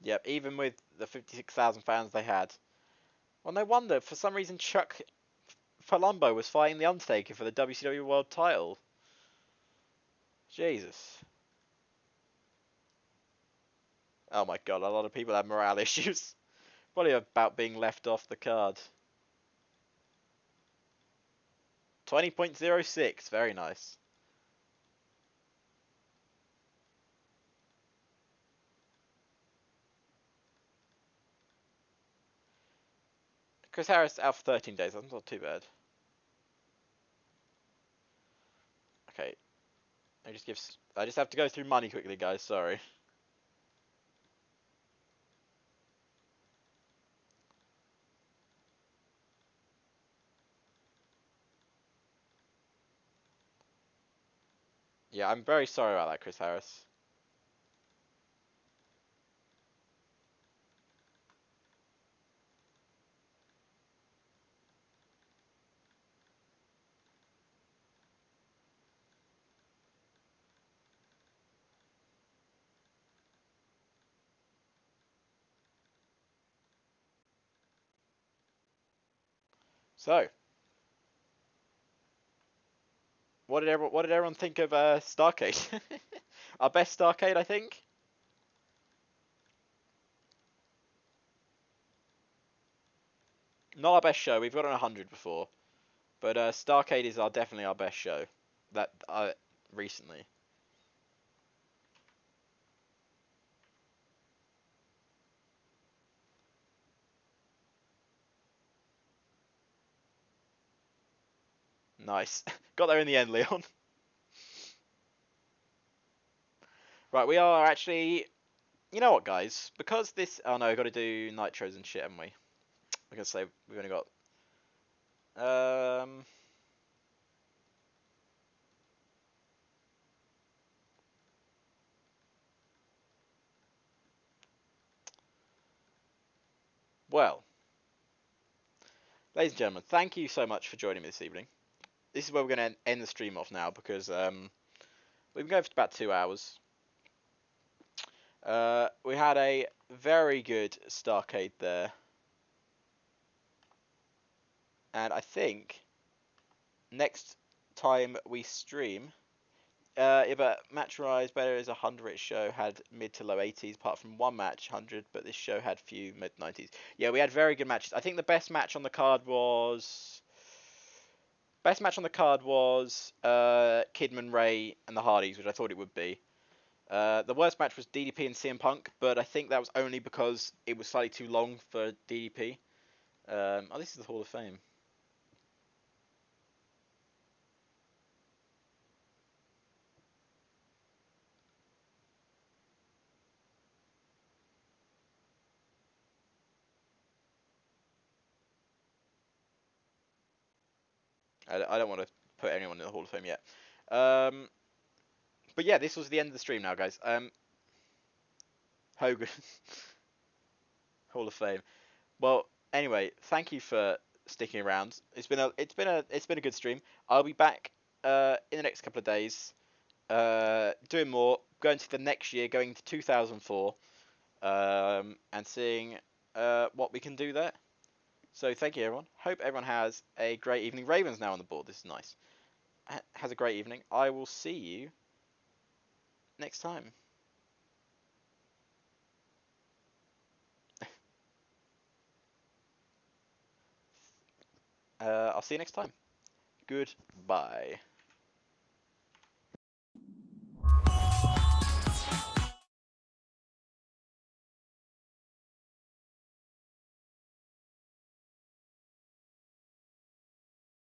Yep, even with the 56,000 fans they had. Well, no wonder. For some reason, Chuck Palumbo was fighting The Undertaker for the WCW World title. Jesus. Oh my god, a lot of people have morale issues. Probably about being left off the card. 20.06. Very nice. Chris Harris out for 13 days. That's not too bad. Okay. I just have to go through money quickly, guys. Sorry. Yeah, I'm very sorry about that, Chris Harris. So, what did everyone think of Starcade? Our best Starcade, I think. Not our best show. We've got on 100 before, but Starcade is definitely our best show. That recently. Nice. Got there in the end, Leon. Right, we are actually. You know what, guys? Because this. Oh no, we've got to do nitros and shit, haven't we? We're gonna say we've only got. Um. Well, ladies and gentlemen, thank you so much for joining me this evening. This is where we're going to end the stream off now because we've been going for about 2 hours. We had a very good Starcade there, and I think next time we stream, but Match Rise Better is 100 show had mid to low 80s, apart from one match 100, but this show had few mid 90s. Yeah, we had very good matches. I think the best match on the card was. Best match on the card was Kidman, Ray, and the Hardys, which I thought it would be. The worst match was DDP and CM Punk, but I think that was only because it was slightly too long for DDP. Oh, this is the Hall of Fame. I don't want to put anyone in the Hall of Fame yet. But yeah, this was the end of the stream now, guys. Hogan Hall of Fame. Well, anyway, thank you for sticking around. It's been a good stream. I'll be back in the next couple of days, doing more, going to the next year, going to 2004, and seeing what we can do there. So thank you, everyone. Hope everyone has a great evening. Raven's now on the board. This is nice. Has a great evening. I will see you next time. I'll see you next time. Goodbye.